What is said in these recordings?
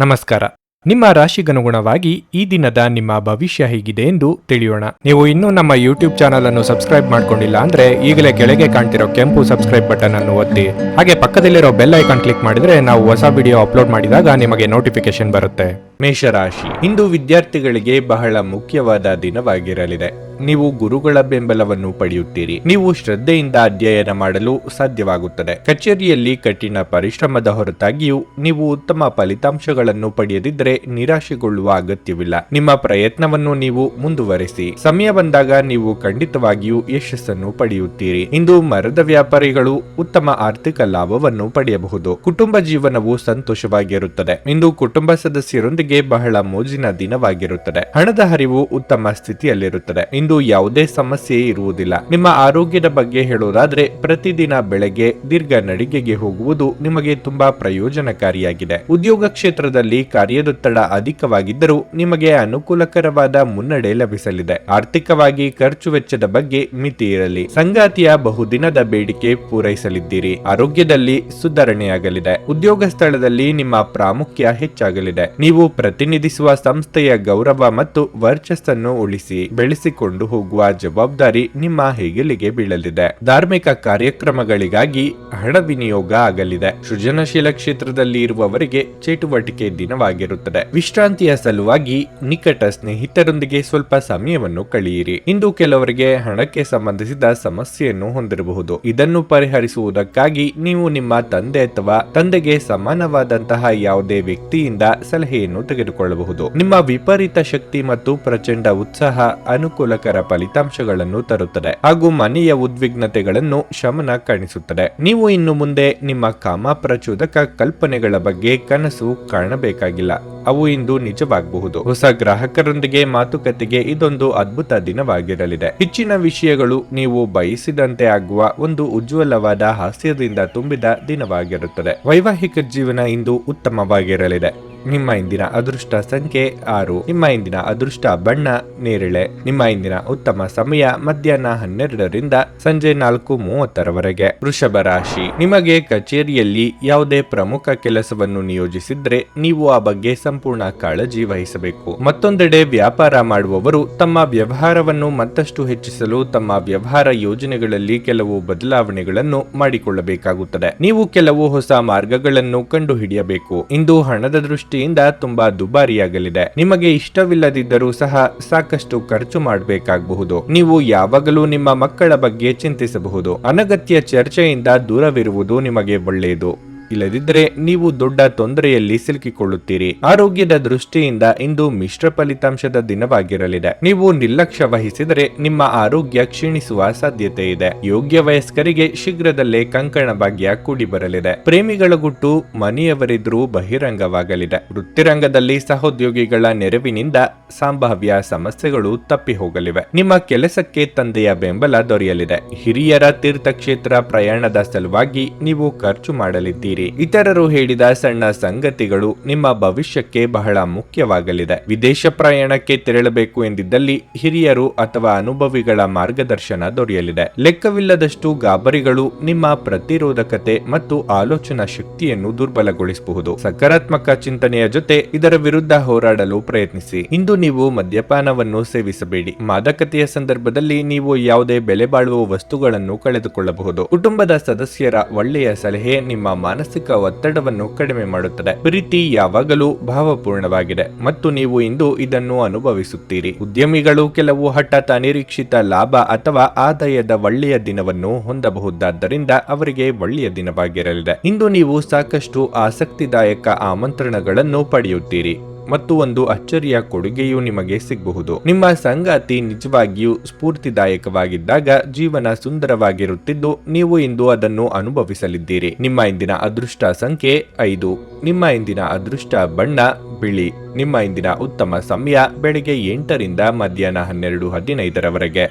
ನಮಸ್ಕಾರ. ನಿಮ್ಮ ರಾಶಿಗನುಗುಣವಾಗಿ ಈ ದಿನದ ನಿಮ್ಮ ಭವಿಷ್ಯ ಹೇಗಿದೆ ಎಂದು ತಿಳಿಯೋಣ. ನೀವು ಇನ್ನೂ ನಮ್ಮ ಯೂಟ್ಯೂಬ್ ಚಾನಲ್ ಅನ್ನು ಸಬ್ಸ್ಕ್ರೈಬ್ ಮಾಡ್ಕೊಂಡಿಲ್ಲ ಅಂದ್ರೆ ಈಗಲೇ ಕೆಳಗೆ ಕಾಣ್ತಿರೋ ಕೆಂಪು ಸಬ್ಸ್ಕ್ರೈಬ್ ಬಟನ್ ಅನ್ನು ಒತ್ತಿ, ಹಾಗೆ ಪಕ್ಕದಲ್ಲಿರೋ ಬೆಲ್ ಐಕಾನ್ ಕ್ಲಿಕ್ ಮಾಡಿದ್ರೆ ನಾವು ಹೊಸ ವಿಡಿಯೋ ಅಪ್ಲೋಡ್ ಮಾಡಿದಾಗ ನಿಮಗೆ ನೋಟಿಫಿಕೇಶನ್ ಬರುತ್ತೆ. ಮೇಷರಾಶಿ, ಇಂದು ವಿದ್ಯಾರ್ಥಿಗಳಿಗೆ ಬಹಳ ಮುಖ್ಯವಾದ ದಿನವಾಗಿರಲಿದೆ. ನೀವು ಗುರುಗಳ ಬೆಂಬಲವನ್ನು ಪಡೆಯುತ್ತೀರಿ. ನೀವು ಶ್ರದ್ಧೆಯಿಂದ ಅಧ್ಯಯನ ಮಾಡಲು ಸಾಧ್ಯವಾಗುತ್ತದೆ. ಕಚೇರಿಯಲ್ಲಿ ಕಠಿಣ ಪರಿಶ್ರಮದ ಹೊರತಾಗಿಯೂ ನೀವು ಉತ್ತಮ ಫಲಿತಾಂಶಗಳನ್ನು ಪಡೆಯದಿದ್ದರೆ ನಿರಾಶೆಗೊಳ್ಳುವ ಅಗತ್ಯವಿಲ್ಲ. ನಿಮ್ಮ ಪ್ರಯತ್ನವನ್ನು ನೀವು ಮುಂದುವರೆಸಿ. ಸಮಯ ಬಂದಾಗ ನೀವು ಖಂಡಿತವಾಗಿಯೂ ಯಶಸ್ಸನ್ನು ಪಡೆಯುತ್ತೀರಿ. ಇಂದು ಮರದ ವ್ಯಾಪಾರಿಗಳು ಉತ್ತಮ ಆರ್ಥಿಕ ಲಾಭವನ್ನು ಪಡೆಯಬಹುದು. ಕುಟುಂಬ ಜೀವನವು ಸಂತೋಷವಾಗಿರುತ್ತದೆ. ಇಂದು ಕುಟುಂಬ ಸದಸ್ಯರೊಂದಿಗೆ ಬಹಳ ಮೋಜಿನ ದಿನವಾಗಿರುತ್ತದೆ. ಹಣದ ಹರಿವು ಉತ್ತಮ ಸ್ಥಿತಿಯಲ್ಲಿರುತ್ತದೆ. ಇಂದು ಯಾವುದೇ ಸಮಸ್ಯೆ ಇರುವುದಿಲ್ಲ. ನಿಮ್ಮ ಆರೋಗ್ಯದ ಬಗ್ಗೆ ಹೇಳೋದಾದ್ರೆ ಪ್ರತಿದಿನ ಬೆಳಗ್ಗೆ ದೀರ್ಘ ನಡಿಗೆಗೆ ಹೋಗುವುದು ನಿಮಗೆ ತುಂಬಾ ಪ್ರಯೋಜನಕಾರಿಯಾಗಿದೆ. ಉದ್ಯೋಗ ಕ್ಷೇತ್ರದಲ್ಲಿ ಕಾರ್ಯದೊತ್ತಡ ಅಧಿಕವಾಗಿದ್ದರೂ ನಿಮಗೆ ಅನುಕೂಲಕರವಾದ ಮುನ್ನಡೆ ಲಭಿಸಲಿದೆ. ಆರ್ಥಿಕವಾಗಿ ಖರ್ಚು ವೆಚ್ಚದ ಬಗ್ಗೆ ಮಿತಿ ಇರಲಿ. ಸಂಗಾತಿಯ ಬಹುದಿನದ ಬೇಡಿಕೆ ಪೂರೈಸಲಿದ್ದೀರಿ. ಆರೋಗ್ಯದಲ್ಲಿ ಸುಧಾರಣೆಯಾಗಲಿದೆ. ಉದ್ಯೋಗ ಸ್ಥಳದಲ್ಲಿ ನಿಮ್ಮ ಪ್ರಾಮುಖ್ಯ ಹೆಚ್ಚಾಗಲಿದೆ. ನೀವು ಪ್ರತಿನಿಧಿಸುವ ಸಂಸ್ಥೆಯ ಗೌರವ ಮತ್ತು ವರ್ಚಸ್ಸನ್ನು ಉಳಿಸಿ ಬೆಳೆಸಿಕೊಂಡು ಹೋಗುವ ಜವಾಬ್ದಾರಿ ನಿಮ್ಮ ಹೆಗಲಿಗೆ ಬೀಳಲಿದೆ. ಧಾರ್ಮಿಕ ಕಾರ್ಯಕ್ರಮಗಳಿಗಾಗಿ ಹಣ ವಿನಿಯೋಗ ಆಗಲಿದೆ. ಸೃಜನಶೀಲ ಕ್ಷೇತ್ರದಲ್ಲಿ ಇರುವವರಿಗೆ ಚಟುವಟಿಕೆ ದಿನವಾಗಿರುತ್ತದೆ. ವಿಶ್ರಾಂತಿಯ ಸಲುವಾಗಿ ನಿಕಟ ಸ್ನೇಹಿತರೊಂದಿಗೆ ಸ್ವಲ್ಪ ಸಮಯವನ್ನು ಕಳೆಯಿರಿ. ಇಂದು ಕೆಲವರಿಗೆ ಹಣಕ್ಕೆ ಸಂಬಂಧಿಸಿದ ಸಮಸ್ಯೆಯನ್ನು ಹೊಂದಿರಬಹುದು. ಇದನ್ನು ಪರಿಹರಿಸುವುದಕ್ಕಾಗಿ ನೀವು ನಿಮ್ಮ ತಂದೆ ಅಥವಾ ತಂದೆಗೆ ಸಮಾನವಾದಂತಹ ಯಾವುದೇ ವ್ಯಕ್ತಿಯಿಂದ ಸಲಹೆಯನ್ನು ತೆಗೆದುಕೊಳ್ಳಬಹುದು. ನಿಮ್ಮ ವಿಪರೀತ ಶಕ್ತಿ ಮತ್ತು ಪ್ರಚಂಡ ಉತ್ಸಾಹ ಅನುಕೂಲಕರ ಫಲಿತಾಂಶಗಳನ್ನು ತರುತ್ತದೆ ಹಾಗೂ ಮನೆಯ ಉದ್ವಿಗ್ನತೆಗಳನ್ನು ಶಮನ ಕಾಣಿಸುತ್ತದೆ. ನೀವು ಇನ್ನು ಮುಂದೆ ನಿಮ್ಮ ಕಾಮಪ್ರಚೋದಕ ಕಲ್ಪನೆಗಳ ಬಗ್ಗೆ ಕನಸು ಕಾಣಬೇಕಾಗಿಲ್ಲ. ಅವು ಇಂದು ನಿಜವಾಗಬಹುದು. ಹೊಸ ಗ್ರಾಹಕರೊಂದಿಗೆ ಮಾತುಕತೆಗೆ ಇದೊಂದು ಅದ್ಭುತ ದಿನವಾಗಿರಲಿದೆ. ಹೆಚ್ಚಿನ ವಿಷಯಗಳು ನೀವು ಬಯಸಿದಂತೆ ಆಗುವ ಒಂದು ಉಜ್ವಲವಾದ ಹಾಸ್ಯದಿಂದ ತುಂಬಿದ ದಿನವಾಗಿರುತ್ತದೆ. ವೈವಾಹಿಕ ಜೀವನ ಇಂದು ಉತ್ತಮವಾಗಿರಲಿದೆ. ನಿಮ್ಮ ಇಂದಿನ ಅದೃಷ್ಟ ಸಂಖ್ಯೆ 6. ನಿಮ್ಮ ಇಂದಿನ ಅದೃಷ್ಟ ಬಣ್ಣ ನೇರಳೆ. ನಿಮ್ಮ ಇಂದಿನ ಉತ್ತಮ ಸಮಯ ಮಧ್ಯಾಹ್ನ 12ರಿಂದ ಸಂಜೆ 4:30ರವರೆಗೆ. ವೃಷಭ ರಾಶಿ, ನಿಮಗೆ ಕಚೇರಿಯಲ್ಲಿ ಯಾವುದೇ ಪ್ರಮುಖ ಕೆಲಸವನ್ನು ನಿಯೋಜಿಸಿದ್ರೆ ನೀವು ಆ ಬಗ್ಗೆ ಸಂಪೂರ್ಣ ಕಾಳಜಿ ವಹಿಸಬೇಕು. ಮತ್ತೊಂದೆಡೆ ವ್ಯಾಪಾರ ಮಾಡುವವರು ತಮ್ಮ ವ್ಯವಹಾರವನ್ನು ಮತ್ತಷ್ಟು ಹೆಚ್ಚಿಸಲು ತಮ್ಮ ವ್ಯವಹಾರ ಯೋಜನೆಗಳಲ್ಲಿ ಕೆಲವು ಬದಲಾವಣೆಗಳನ್ನು ಮಾಡಿಕೊಳ್ಳಬೇಕಾಗುತ್ತದೆ. ನೀವು ಕೆಲವು ಹೊಸ ಮಾರ್ಗಗಳನ್ನು ಕಂಡುಹಿಡಿಯಬೇಕು. ಇಂದು ಹಣದ ದೃಷ್ಟಿಯಿಂದ ತುಂಬಾ ದುಬಾರಿಯಾಗಲಿದೆ. ನಿಮಗೆ ಇಷ್ಟವಿಲ್ಲದಿದ್ದರೂ ಸಹ ಸಾಕಷ್ಟು ಖರ್ಚು ಮಾಡಬೇಕಾಗಬಹುದು. ನೀವು ಯಾವಾಗಲೂ ನಿಮ್ಮ ಮಕ್ಕಳ ಬಗ್ಗೆ ಚಿಂತಿಸಬಹುದು. ಅನಗತ್ಯ ಚರ್ಚೆಯಿಂದ ದೂರವಿರುವುದು ನಿಮಗೆ ಒಳ್ಳೆಯದು. ಇಲ್ಲದಿದ್ದರೆ ನೀವು ದೊಡ್ಡ ತೊಂದರೆಯಲ್ಲಿ ಸಿಲುಕಿಕೊಳ್ಳುತ್ತೀರಿ. ಆರೋಗ್ಯದ ದೃಷ್ಟಿಯಿಂದ ಇಂದು ಮಿಶ್ರ ಫಲಿತಾಂಶದ ದಿನವಾಗಿರಲಿದೆ. ನೀವು ನಿರ್ಲಕ್ಷ್ಯ ವಹಿಸಿದರೆ ನಿಮ್ಮ ಆರೋಗ್ಯ ಕ್ಷೀಣಿಸುವ ಸಾಧ್ಯತೆ ಇದೆ. ಯೋಗ್ಯ ವಯಸ್ಕರಿಗೆ ಶೀಘ್ರದಲ್ಲೇ ಕಂಕಣ ಭಾಗ್ಯ ಕೂಡಿ ಬರಲಿದೆ. ಪ್ರೇಮಿಗಳ ಗುಟ್ಟು ಮನೆಯವರೆದುರು ಬಹಿರಂಗವಾಗಲಿದೆ. ವೃತ್ತಿರಂಗದಲ್ಲಿ ಸಹೋದ್ಯೋಗಿಗಳ ನೆರವಿನಿಂದ ಸಂಭಾವ್ಯ ಸಮಸ್ಯೆಗಳು ತಪ್ಪಿ ಹೋಗಲಿವೆ. ನಿಮ್ಮ ಕೆಲಸಕ್ಕೆ ತಂದೆಯ ಬೆಂಬಲ ದೊರೆಯಲಿದೆ. ಹಿರಿಯರ ತೀರ್ಥಕ್ಷೇತ್ರ ಪ್ರಯಾಣದ ಸಲುವಾಗಿ ನೀವು ಖರ್ಚು ಮಾಡಲಿದ್ದೀರಿ. ಇತರರು ಹೇಳಿದ ಸಣ್ಣ ಸಂಗತಿಗಳು ನಿಮ್ಮ ಭವಿಷ್ಯಕ್ಕೆ ಬಹಳ ಮುಖ್ಯವಾಗಲಿದೆ. ವಿದೇಶ ಪ್ರಯಾಣಕ್ಕೆ ತೆರಳಬೇಕು ಎಂದಿದ್ದಲ್ಲಿ ಹಿರಿಯರು ಅಥವಾ ಅನುಭವಿಗಳ ಮಾರ್ಗದರ್ಶನ ದೊರೆಯಲಿದೆ. ಲೆಕ್ಕವಿಲ್ಲದಷ್ಟು ಗಾಬರಿಗಳು ನಿಮ್ಮ ಪ್ರತಿರೋಧಕತೆ ಮತ್ತು ಆಲೋಚನಾ ಶಕ್ತಿಯನ್ನು ದುರ್ಬಲಗೊಳಿಸಬಹುದು. ಸಕಾರಾತ್ಮಕ ಚಿಂತನೆಯ ಜೊತೆ ಇದರ ವಿರುದ್ಧ ಹೋರಾಡಲು ಪ್ರಯತ್ನಿಸಿ. ಇಂದು ನೀವು ಮದ್ಯಪಾನವನ್ನು ಸೇವಿಸಬೇಡಿ. ಮಾದಕತೆಯ ಸಂದರ್ಭದಲ್ಲಿ ನೀವು ಯಾವುದೇ ಬೆಲೆ ಬಾಳುವ ವಸ್ತುಗಳನ್ನು ಕಳೆದುಕೊಳ್ಳಬಹುದು. ಕುಟುಂಬದ ಸದಸ್ಯರ ಒಳ್ಳೆಯ ಸಲಹೆ ನಿಮ್ಮ ಮಾನಸಿಕ ಒತ್ತಡವನ್ನು ಕಡಿಮೆ ಮಾಡುತ್ತದೆ. ಪ್ರೀತಿ ಯಾವಾಗಲೂ ಭಾವಪೂರ್ಣವಾಗಿದೆ ಮತ್ತು ನೀವು ಇಂದು ಇದನ್ನು ಅನುಭವಿಸುತ್ತೀರಿ. ಉದ್ಯಮಿಗಳು ಕೆಲವು ಹಠಾತ್ ಅನಿರೀಕ್ಷಿತ ಲಾಭ ಅಥವಾ ಆದಾಯದ ಒಳ್ಳೆಯ ದಿನವನ್ನು ಹೊಂದಬಹುದಾದ್ದರಿಂದ ಅವರಿಗೆ ಒಳ್ಳೆಯ ದಿನವಾಗಿರಲಿದೆ. ಇಂದು ನೀವು ಸಾಕಷ್ಟು ಆಸಕ್ತಿದಾಯಕ ಆಮಂತ್ರಣಗಳನ್ನು ಪಡೆಯುತ್ತೀರಿ ಮತ್ತು ಒಂದು ಅಚ್ಚರಿಯ ಕೊಡುಗೆಯೂ ನಿಮಗೆ ಸಿಗಬಹುದು. ನಿಮ್ಮ ಸಂಗಾತಿ ನಿಜವಾಗಿಯೂ ಸ್ಫೂರ್ತಿದಾಯಕವಾಗಿದ್ದಾಗ ಜೀವನ ಸುಂದರವಾಗಿರುತ್ತಿದ್ದು ನೀವು ಇಂದು ಅದನ್ನು ಅನುಭವಿಸಲಿದ್ದೀರಿ. ನಿಮ್ಮ ಇಂದಿನ ಅದೃಷ್ಟ ಸಂಖ್ಯೆ 5. ನಿಮ್ಮ ಇಂದಿನ ಅದೃಷ್ಟ ಬಣ್ಣ ಬಿಳಿ. ನಿಮ್ಮ ಇಂದಿನ ಉತ್ತಮ ಸಮಯ ಬೆಳಗ್ಗೆ 8ರಿಂದ ಮಧ್ಯಾಹ್ನ 12:15ರವರೆಗೆ.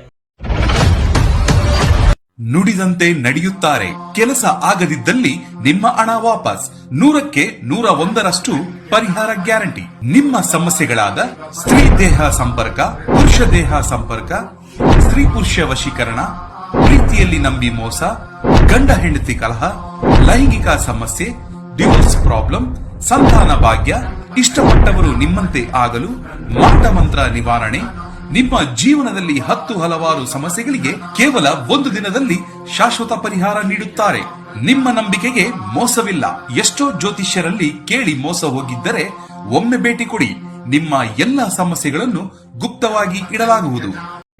ನುಡಿದಂತೆ ನಡೆಯುತ್ತಾರೆ. ಕೆಲಸ ಆಗದಿದ್ದಲ್ಲಿ ನಿಮ್ಮ ಹಣ ವಾಪಸ್. 100ಕ್ಕೆ 101ರಷ್ಟು ಪರಿಹಾರ ಗ್ಯಾರಂಟಿ. ನಿಮ್ಮ ಸಮಸ್ಯೆಗಳಾದ ಸ್ತ್ರೀ ದೇಹ ಸಂಪರ್ಕ, ಪುರುಷ ದೇಹ ಸಂಪರ್ಕ, ಸ್ತ್ರೀ ಪುರುಷ ವಶೀಕರಣ, ಪ್ರೀತಿಯಲ್ಲಿ ನಂಬಿ ಮೋಸ, ಗಂಡ ಹೆಂಡತಿ ಕಲಹ, ಲೈಂಗಿಕ ಸಮಸ್ಯೆ, ಡಿವೋರ್ಸ್ ಪ್ರಾಬ್ಲಮ್, ಸಂತಾನ ಭಾಗ್ಯ, ಇಷ್ಟಪಟ್ಟವರು ನಿಮ್ಮಂತೆ ಆಗಲು ಮಾಟ ಮಂತ್ರ ನಿವಾರಣೆ, ನಿಮ್ಮ ಜೀವನದಲ್ಲಿ 10 ಹಲವಾರು ಸಮಸ್ಯೆಗಳಿಗೆ ಕೇವಲ 1 ದಿನದಲ್ಲಿ ಶಾಶ್ವತ ಪರಿಹಾರ ನೀಡುತ್ತಾರೆ. ನಿಮ್ಮ ನಂಬಿಕೆಗೆ ಮೋಸವಿಲ್ಲ. ಎಷ್ಟೋ ಜ್ಯೋತಿಷ್ಯರಲ್ಲಿ ಕೇಳಿ ಮೋಸ ಹೋಗಿದ್ದರೆ ಒಮ್ಮೆ ಭೇಟಿ ಕೊಡಿ. ನಿಮ್ಮ ಎಲ್ಲ ಸಮಸ್ಯೆಗಳನ್ನು ಗುಪ್ತವಾಗಿ ಇಡಲಾಗುವುದು.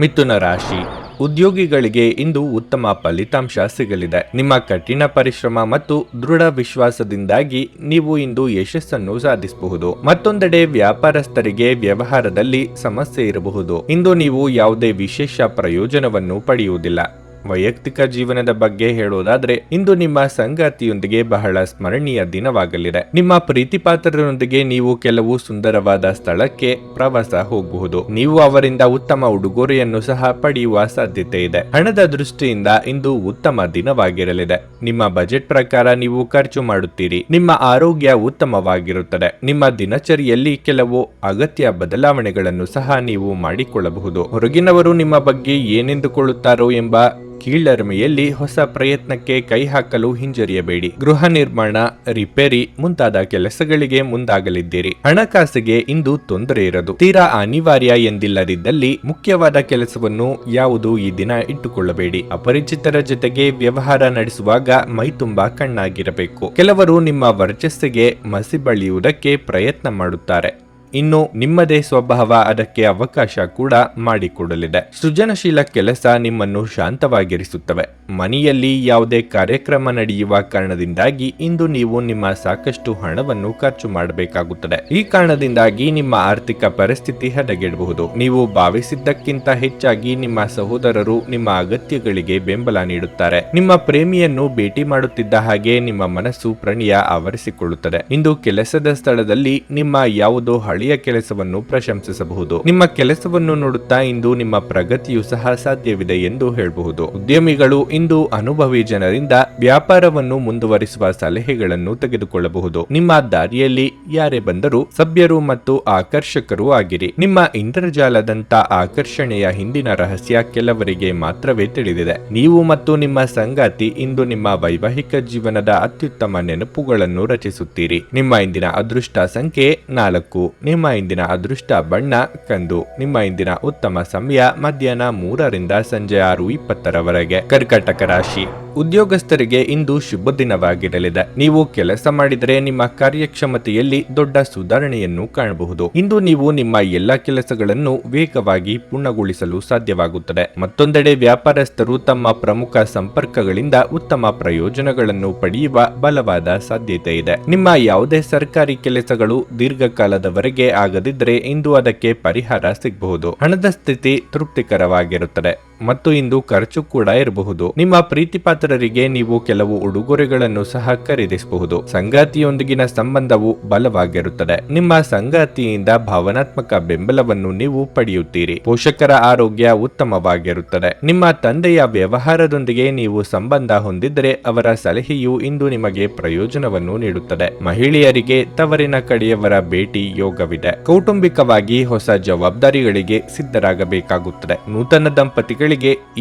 ಮಿಥುನ ರಾಶಿ ಉದ್ಯೋಗಿಗಳಿಗೆ ಇಂದು ಉತ್ತಮ ಫಲಿತಾಂಶ ಸಿಗಲಿದೆ. ನಿಮ್ಮ ಕಠಿಣ ಪರಿಶ್ರಮ ಮತ್ತು ದೃಢ ವಿಶ್ವಾಸದಿಂದಾಗಿ ನೀವು ಇಂದು ಯಶಸ್ಸನ್ನು ಸಾಧಿಸಬಹುದು. ಮತ್ತೊಂದೆಡೆ ವ್ಯಾಪಾರಸ್ಥರಿಗೆ ವ್ಯವಹಾರದಲ್ಲಿ ಸಮಸ್ಯೆ ಇರಬಹುದು. ಇಂದು ನೀವು ಯಾವುದೇ ವಿಶೇಷ ಪ್ರಯೋಜನವನ್ನು ಪಡೆಯುವುದಿಲ್ಲ. ವೈಯಕ್ತಿಕ ಜೀವನದ ಬಗ್ಗೆ ಹೇಳೋದಾದ್ರೆ ಇಂದು ನಿಮ್ಮ ಸಂಗಾತಿಯೊಂದಿಗೆ ಬಹಳ ಸ್ಮರಣೀಯ ದಿನವಾಗಲಿದೆ. ನಿಮ್ಮ ಪ್ರೀತಿಪಾತ್ರರೊಂದಿಗೆ ನೀವು ಕೆಲವು ಸುಂದರವಾದ ಸ್ಥಳಕ್ಕೆ ಪ್ರವಾಸ ಹೋಗಬಹುದು. ನೀವು ಅವರಿಂದ ಉತ್ತಮ ಉಡುಗೊರೆಯನ್ನು ಸಹ ಪಡೆಯುವ ಸಾಧ್ಯತೆ ಇದೆ. ಹಣದ ದೃಷ್ಟಿಯಿಂದ ಇಂದು ಉತ್ತಮ ದಿನವಾಗಿರಲಿದೆ. ನಿಮ್ಮ ಬಜೆಟ್ ಪ್ರಕಾರ ನೀವು ಖರ್ಚು ಮಾಡುತ್ತೀರಿ. ನಿಮ್ಮ ಆರೋಗ್ಯ ಉತ್ತಮವಾಗಿರುತ್ತದೆ. ನಿಮ್ಮ ದಿನಚರಿಯಲ್ಲಿ ಕೆಲವು ಅಗತ್ಯ ಬದಲಾವಣೆಗಳನ್ನು ಸಹ ನೀವು ಮಾಡಿಕೊಳ್ಳಬಹುದು. ಹೊರಗಿನವರು ನಿಮ್ಮ ಬಗ್ಗೆ ಏನೆಂದುಕೊಳ್ಳುತ್ತಾರೋ ಎಂಬ ಕೀಳರಿಮೆಯಲ್ಲಿ ಹೊಸ ಪ್ರಯತ್ನಕ್ಕೆ ಕೈ ಹಾಕಲು ಹಿಂಜರಿಯಬೇಡಿ. ಗೃಹ ನಿರ್ಮಾಣ, ರಿಪೇರಿ ಮುಂತಾದ ಕೆಲಸಗಳಿಗೆ ಮುಂದಾಗಲಿದ್ದೀರಿ. ಹಣಕಾಸಿಗೆ ಇಂದು ತೊಂದರೆ ಇರದು. ತೀರಾ ಅನಿವಾರ್ಯ ಎಂದಿಲ್ಲದಿದ್ದಲ್ಲಿ ಮುಖ್ಯವಾದ ಕೆಲಸವನ್ನು ಯಾವುದು ಈ ದಿನ ಇಟ್ಟುಕೊಳ್ಳಬೇಡಿ. ಅಪರಿಚಿತರ ಜೊತೆಗೆ ವ್ಯವಹಾರ ನಡೆಸುವಾಗ ಮೈ ತುಂಬಾ ಕಣ್ಣಾಗಿರಬೇಕು. ಕೆಲವರು ನಿಮ್ಮ ವರ್ಚಸ್ಸಿಗೆ ಮಸಿ ಬಳಿಯುವುದಕ್ಕೆ ಪ್ರಯತ್ನ ಮಾಡುತ್ತಾರೆ. ಇನ್ನು ನಿಮ್ಮದೇ ಸ್ವಭಾವ ಅದಕ್ಕೆ ಅವಕಾಶ ಕೂಡ ಮಾಡಿಕೊಡಲಿದೆ. ಸೃಜನಶೀಲ ಕೆಲಸ ನಿಮ್ಮನ್ನು ಶಾಂತವಾಗಿರಿಸುತ್ತವೆ. ಮನೆಯಲ್ಲಿ ಯಾವುದೇ ಕಾರ್ಯಕ್ರಮ ನಡೆಯುವ ಕಾರಣದಿಂದಾಗಿ ಇಂದು ನೀವು ನಿಮ್ಮ ಸಾಕಷ್ಟು ಹಣವನ್ನು ಖರ್ಚು ಮಾಡಬೇಕಾಗುತ್ತದೆ. ಈ ಕಾರಣದಿಂದಾಗಿ ನಿಮ್ಮ ಆರ್ಥಿಕ ಪರಿಸ್ಥಿತಿ ಹದಗೆಡಬಹುದು. ನೀವು ಭಾವಿಸಿದ್ದಕ್ಕಿಂತ ಹೆಚ್ಚಾಗಿ ನಿಮ್ಮ ಸಹೋದರರು ನಿಮ್ಮ ಅಗತ್ಯಗಳಿಗೆ ಬೆಂಬಲ ನೀಡುತ್ತಾರೆ. ನಿಮ್ಮ ಪ್ರೇಮಿಯನ್ನು ಭೇಟಿ ಮಾಡುತ್ತಿದ್ದ ಹಾಗೆ ನಿಮ್ಮ ಮನಸ್ಸು ಪ್ರಣಯ ಆವರಿಸಿಕೊಳ್ಳುತ್ತದೆ. ಇಂದು ಕೆಲಸದ ಸ್ಥಳದಲ್ಲಿ ನಿಮ್ಮ ಯಾವುದೋ ಹಳೆಯ ಕೆಲಸವನ್ನು ಪ್ರಶಂಸಿಸಬಹುದು. ನಿಮ್ಮ ಕೆಲಸವನ್ನು ನೋಡುತ್ತಾ ಇಂದು ನಿಮ್ಮ ಪ್ರಗತಿಯು ಸಹ ಸಾಧ್ಯವಿದೆ ಎಂದು ಹೇಳಬಹುದು. ಉದ್ಯಮಿಗಳು ಇಂದು ಅನುಭವಿ ಜನರಿಂದ ವ್ಯಾಪಾರವನ್ನು ಮುಂದುವರಿಸುವ ಸಲಹೆಗಳನ್ನು ತೆಗೆದುಕೊಳ್ಳಬಹುದು. ನಿಮ್ಮ ದಾರಿಯಲ್ಲಿ ಯಾರೇ ಬಂದರೂ ಸಭ್ಯರು ಮತ್ತು ಆಕರ್ಷಕರು ಆಗಿರಿ. ನಿಮ್ಮ ಇಂದ್ರಜಾಲದಂತ ಆಕರ್ಷಣೆಯ ಹಿಂದಿನ ರಹಸ್ಯ ಕೆಲವರಿಗೆ ಮಾತ್ರವೇ ತಿಳಿದಿದೆ. ನೀವು ಮತ್ತು ನಿಮ್ಮ ಸಂಗಾತಿ ಇಂದು ನಿಮ್ಮ ವೈವಾಹಿಕ ಜೀವನದ ಅತ್ಯುತ್ತಮ ನೆನಪುಗಳನ್ನು ರಚಿಸುತ್ತೀರಿ. ನಿಮ್ಮ ಇಂದಿನ ಅದೃಷ್ಟ ಸಂಖ್ಯೆ 4. ನಿಮ್ಮ ಇಂದಿನ ಅದೃಷ್ಟ ಬಣ್ಣ ಕಂದು. ನಿಮ್ಮ ಇಂದಿನ ಉತ್ತಮ ಸಮಯ ಮಧ್ಯಾಹ್ನ 3ರಿಂದ ಸಂಜೆ 6:20ರವರೆಗೆ. ಕರ್ಕಾಟಕ ರಾಶಿ ಉದ್ಯೋಗಸ್ಥರಿಗೆ ಇಂದು ಶುಭ ದಿನವಾಗಿರಲಿದೆ. ನೀವು ಕೆಲಸ ಮಾಡಿದರೆ ನಿಮ್ಮ ಕಾರ್ಯಕ್ಷಮತೆಯಲ್ಲಿ ದೊಡ್ಡ ಸುಧಾರಣೆಯನ್ನು ಕಾಣಬಹುದು. ಇಂದು ನೀವು ನಿಮ್ಮ ಎಲ್ಲ ಕೆಲಸಗಳನ್ನು ವೇಗವಾಗಿ ಪೂರ್ಣಗೊಳಿಸಲು ಸಾಧ್ಯವಾಗುತ್ತದೆ. ಮತ್ತೊಂದೆಡೆ ವ್ಯಾಪಾರಸ್ಥರು ತಮ್ಮ ಪ್ರಮುಖ ಸಂಪರ್ಕಗಳಿಂದ ಉತ್ತಮ ಪ್ರಯೋಜನಗಳನ್ನು ಪಡೆಯುವ ಬಲವಾದ ಸಾಧ್ಯತೆ ಇದೆ. ನಿಮ್ಮ ಯಾವುದೇ ಸರ್ಕಾರಿ ಕೆಲಸಗಳು ದೀರ್ಘಕಾಲದವರೆಗೆ ಆಗದಿದ್ದರೆ ಇಂದು ಅದಕ್ಕೆ ಪರಿಹಾರ ಸಿಗಬಹುದು. ಹಣದ ಸ್ಥಿತಿ ತೃಪ್ತಿಕರವಾಗಿರುತ್ತದೆ ಮತ್ತು ಇಂದು ಖರ್ಚು ಕೂಡ ಇರಬಹುದು. ನಿಮ್ಮ ಪ್ರೀತಿಪಾತ್ರರಿಗೆ ನೀವು ಕೆಲವು ಉಡುಗೊರೆಗಳನ್ನು ಸಹ ಖರೀದಿಸಬಹುದು. ಸಂಗಾತಿಯೊಂದಿಗಿನ ಸಂಬಂಧವು ಬಲವಾಗಿರುತ್ತದೆ. ನಿಮ್ಮ ಸಂಗಾತಿಯಿಂದ ಭಾವನಾತ್ಮಕ ಬೆಂಬಲವನ್ನು ನೀವು ಪಡೆಯುತ್ತೀರಿ. ಪೋಷಕರ ಆರೋಗ್ಯ ಉತ್ತಮವಾಗಿರುತ್ತದೆ. ನಿಮ್ಮ ತಂದೆಯ ವ್ಯವಹಾರದೊಂದಿಗೆ ನೀವು ಸಂಬಂಧ ಹೊಂದಿದ್ದರೆ ಅವರ ಸಲಹೆಯು ಇಂದು ನಿಮಗೆ ಪ್ರಯೋಜನವನ್ನು ನೀಡುತ್ತದೆ. ಮಹಿಳೆಯರಿಗೆ ತವರಿನ ಕಡೆಯವರ ಭೇಟಿ ಯೋಗವಿದೆ. ಕೌಟುಂಬಿಕವಾಗಿ ಹೊಸ ಜವಾಬ್ದಾರಿಗಳಿಗೆ ಸಿದ್ಧರಾಗಬೇಕಾಗುತ್ತದೆ. ನೂತನ ದಂಪತಿಗಳಿಗೆ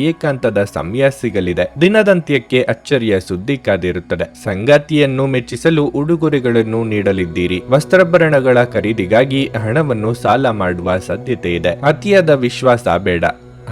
ಏಕಾಂತದ ಸಮಯ ಸಿಗಲಿದೆ. ದಿನದಂತ್ಯಕ್ಕೆ ಅಚ್ಚರಿಯ ಸುದ್ದಿ ಕಾದಿರುತ್ತದೆ. ಸಂಗಾತಿಯನ್ನು ಮೆಚ್ಚಿಸಲು ಉಡುಗೊರೆಗಳನ್ನು ನೀಡಲಿದ್ದೀರಿ. ವಸ್ತ್ರಾಭರಣಗಳ ಖರೀದಿಗಾಗಿ ಹಣವನ್ನು ಸಾಲ ಮಾಡುವ ಸಾಧ್ಯತೆ ಇದೆ. ಅತಿಯಾದ ವಿಶ್ವಾಸ ಬೇಡ.